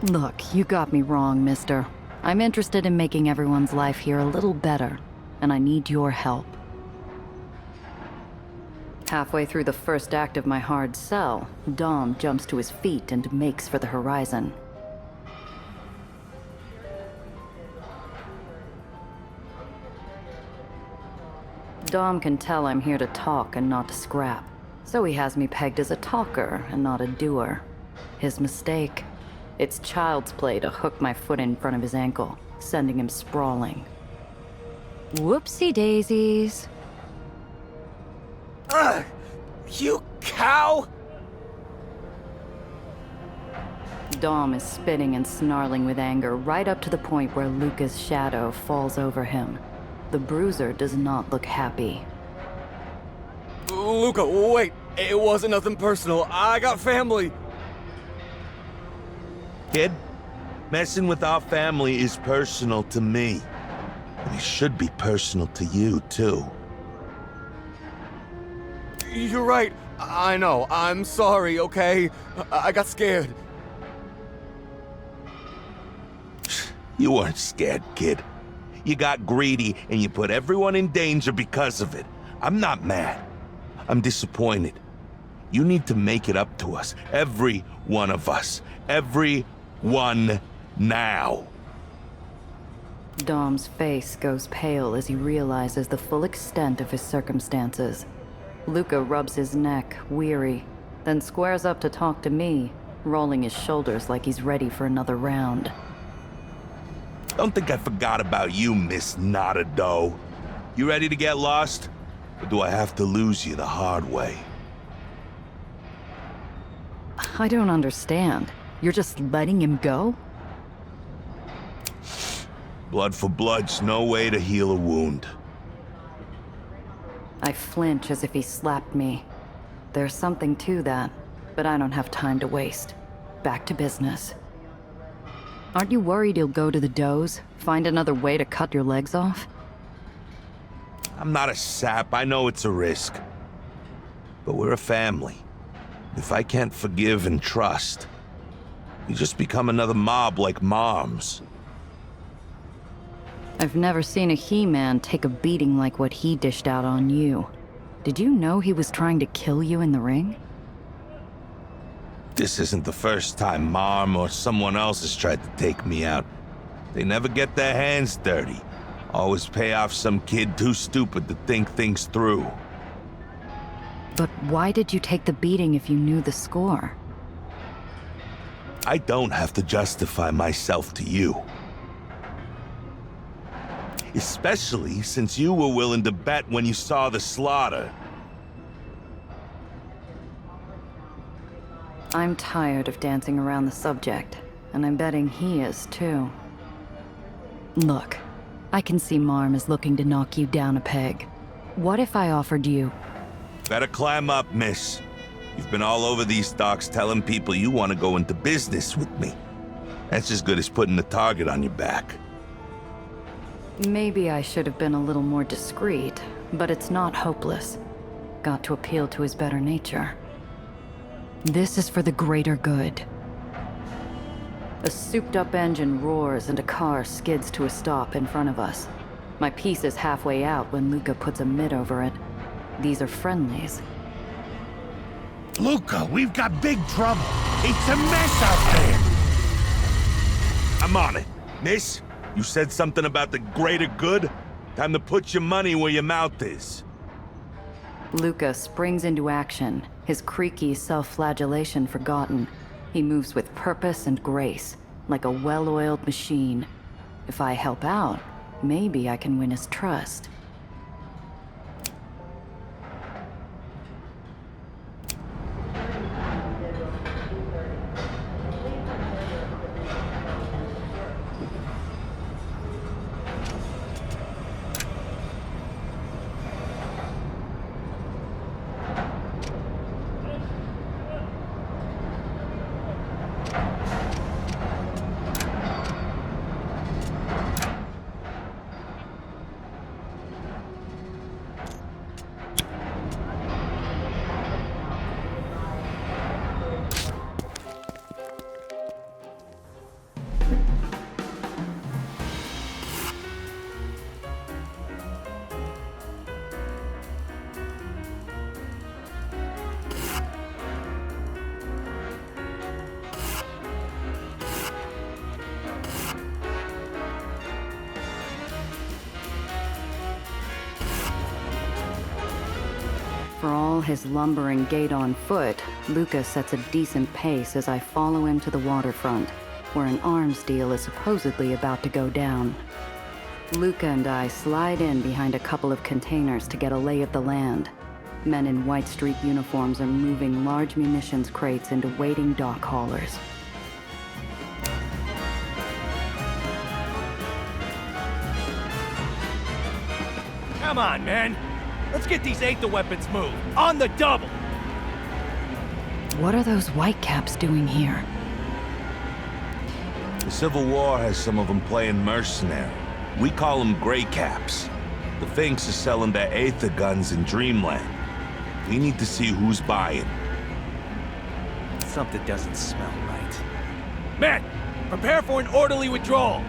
Look, you got me wrong, mister. I'm interested in making everyone's life here a little better, and I need your help. Halfway through the first act of my hard sell, Dom jumps to his feet and makes for the horizon. Dom can tell I'm here to talk and not to scrap, so he has me pegged as a talker and not a doer. His mistake. It's child's play to hook my foot in front of his ankle, sending him sprawling. Whoopsie daisies. Ugh! You cow! Dom is spitting and snarling with anger right up to the point where Luca's shadow falls over him. The bruiser does not look happy. Luca, wait! It wasn't nothing personal. I got family. Kid, messing with our family is personal to me. And it should be personal to you, too. You're right. I know. I'm sorry, okay? I got scared. You weren't scared, kid. You got greedy and you put everyone in danger because of it. I'm not mad. I'm disappointed. You need to make it up to us. Every one of us. Every one now. Dom's face goes pale as he realizes the full extent of his circumstances. Luca rubs his neck, weary, then squares up to talk to me, rolling his shoulders like he's ready for another round. Don't think I forgot about you, Miss Not-a-Dough. You ready to get lost? Or do I have to lose you the hard way? I don't understand. You're just letting him go? Blood for blood's no way to heal a wound. I flinch as if he slapped me. There's something to that, but I don't have time to waste. Back to business. Aren't you worried he'll go to the does, find another way to cut your legs off? I'm not a sap, I know it's a risk. But we're a family. If I can't forgive and trust, you just become another mob like Mom's. I've never seen a He-Man take a beating like what he dished out on you. Did you know he was trying to kill you in the ring? This isn't the first time Mom or someone else has tried to take me out. They never get their hands dirty. Always pay off some kid too stupid to think things through. But why did you take the beating if you knew the score? I don't have to justify myself to you. Especially since you were willing to bet when you saw the slaughter. I'm tired of dancing around the subject, and I'm betting he is too. Look, I can see Marm is looking to knock you down a peg. What if I offered you? Better climb up, miss. You've been all over these docks telling people you want to go into business with me. That's as good as putting the target on your back. Maybe I should have been a little more discreet, but it's not hopeless. Got to appeal to his better nature. This is for the greater good. A souped-up engine roars and a car skids to a stop in front of us. My piece is halfway out when Luca puts a mitt over it. These are friendlies. Luca, we've got big trouble. It's a mess out there. I'm on it. Miss, you said something about the greater good? Time to put your money where your mouth is. Luca springs into action, his creaky self-flagellation forgotten. He moves with purpose and grace, like a well-oiled machine. If I help out, maybe I can win his trust. For all his lumbering gait on foot, Luca sets a decent pace as I follow him to the waterfront, where an arms deal is supposedly about to go down. Luca and I slide in behind a couple of containers to get a lay of the land. Men in White Street uniforms are moving large munitions crates into waiting dock haulers. Come on, man. Let's get these Aether weapons moved. On the double! What are those whitecaps doing here? The Civil War has some of them playing mercenary. We call them Grey Caps. The Finks are selling their Aether guns in Dreamland. We need to see who's buying. Something doesn't smell right. Men, prepare for an orderly withdrawal.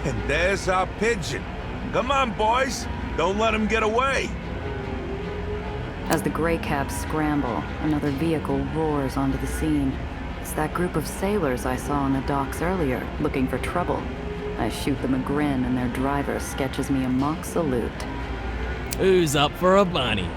And there's our pigeon. Come on, boys. Don't let him get away. As the gray cabs scramble, another vehicle roars onto the scene. It's that group of sailors I saw on the docks earlier, looking for trouble. I shoot them a grin and their driver sketches me a mock salute. Who's up for a bunny?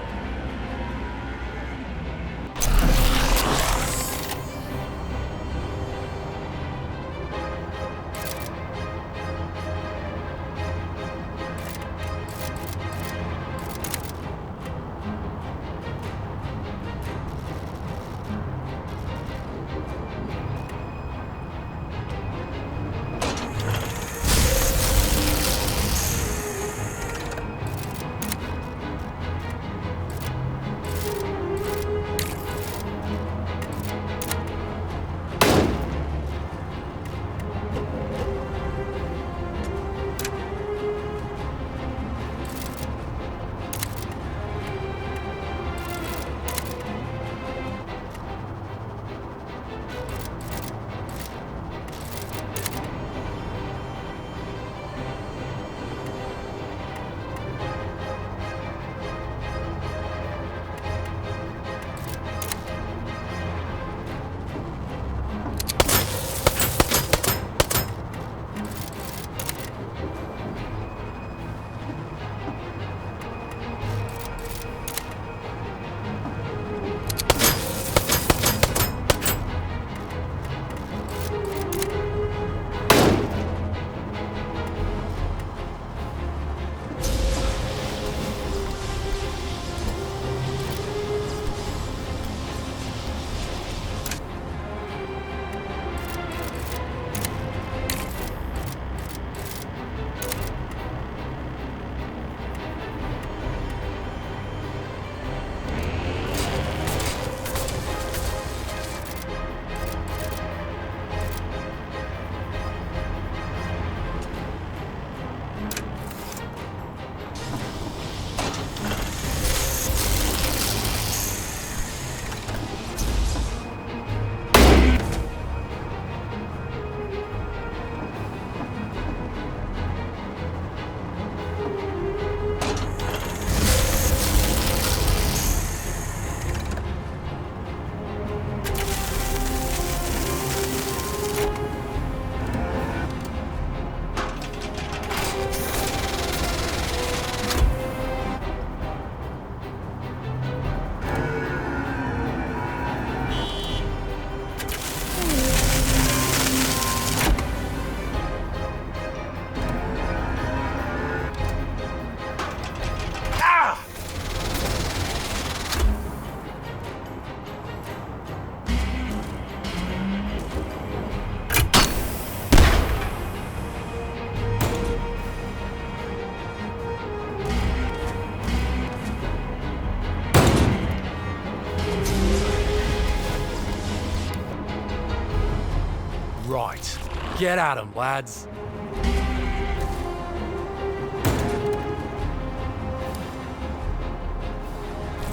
Right. Get at 'em, lads.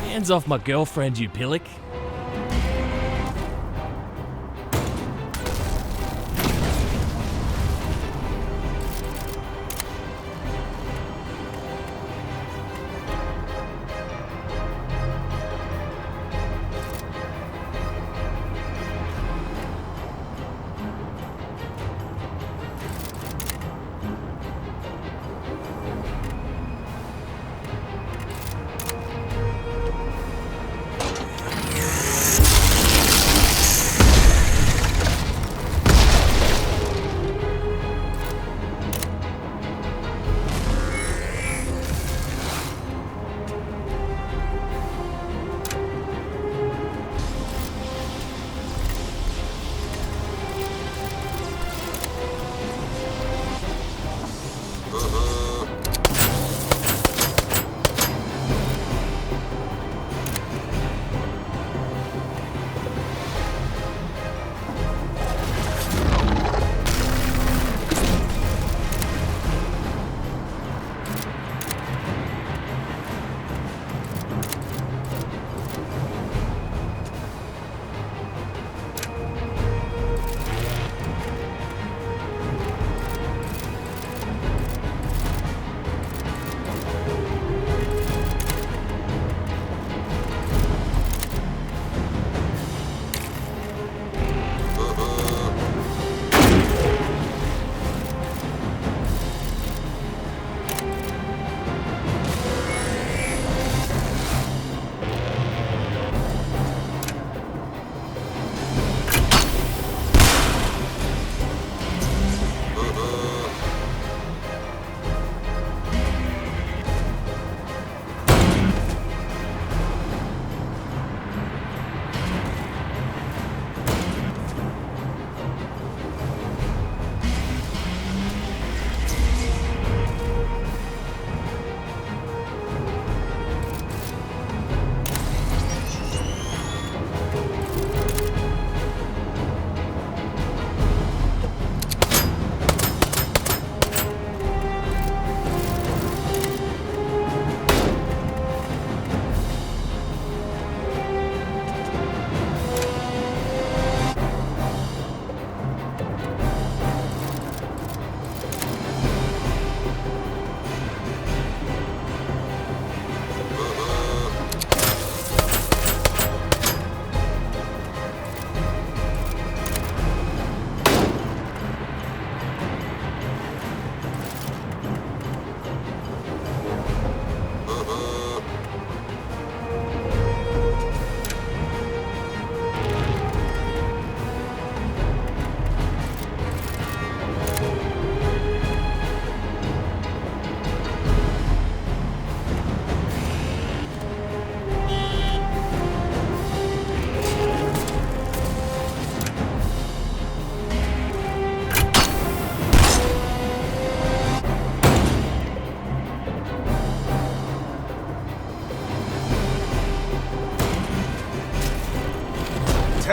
Hands off my girlfriend, you pillock.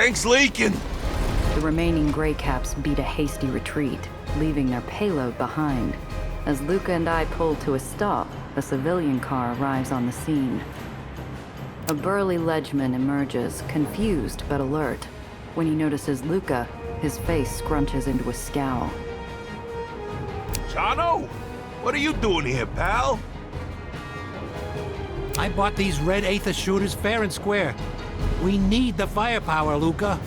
tank's leaking. The remaining Grey Caps beat a hasty retreat, leaving their payload behind. As Luca and I pull to a stop, a civilian car arrives on the scene. A burly ledgeman emerges, confused but alert. When he notices Luca, his face scrunches into a scowl. Jono? What are you doing here, pal? I bought these red Aether shooters fair and square. We need the firepower, Luca.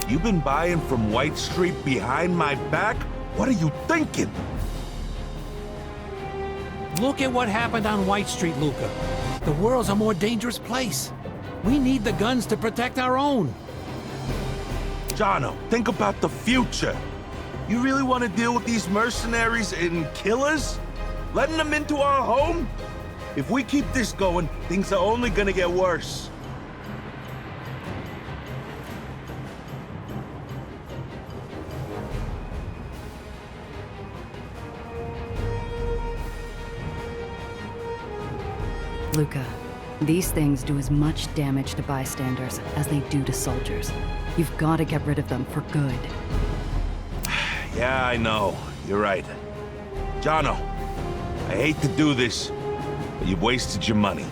You've been buying from White Street behind my back? What are you thinking? Look at what happened on White Street, Luca. The world's a more dangerous place. We need the guns to protect our own. Jono, think about the future. You really want to deal with these mercenaries and killers? Letting them into our home? If we keep this going, things are only gonna get worse. Luca, these things do as much damage to bystanders as they do to soldiers. You've got to get rid of them for good. Yeah, I know. You're right. Jono, I hate to do this, but you've wasted your money.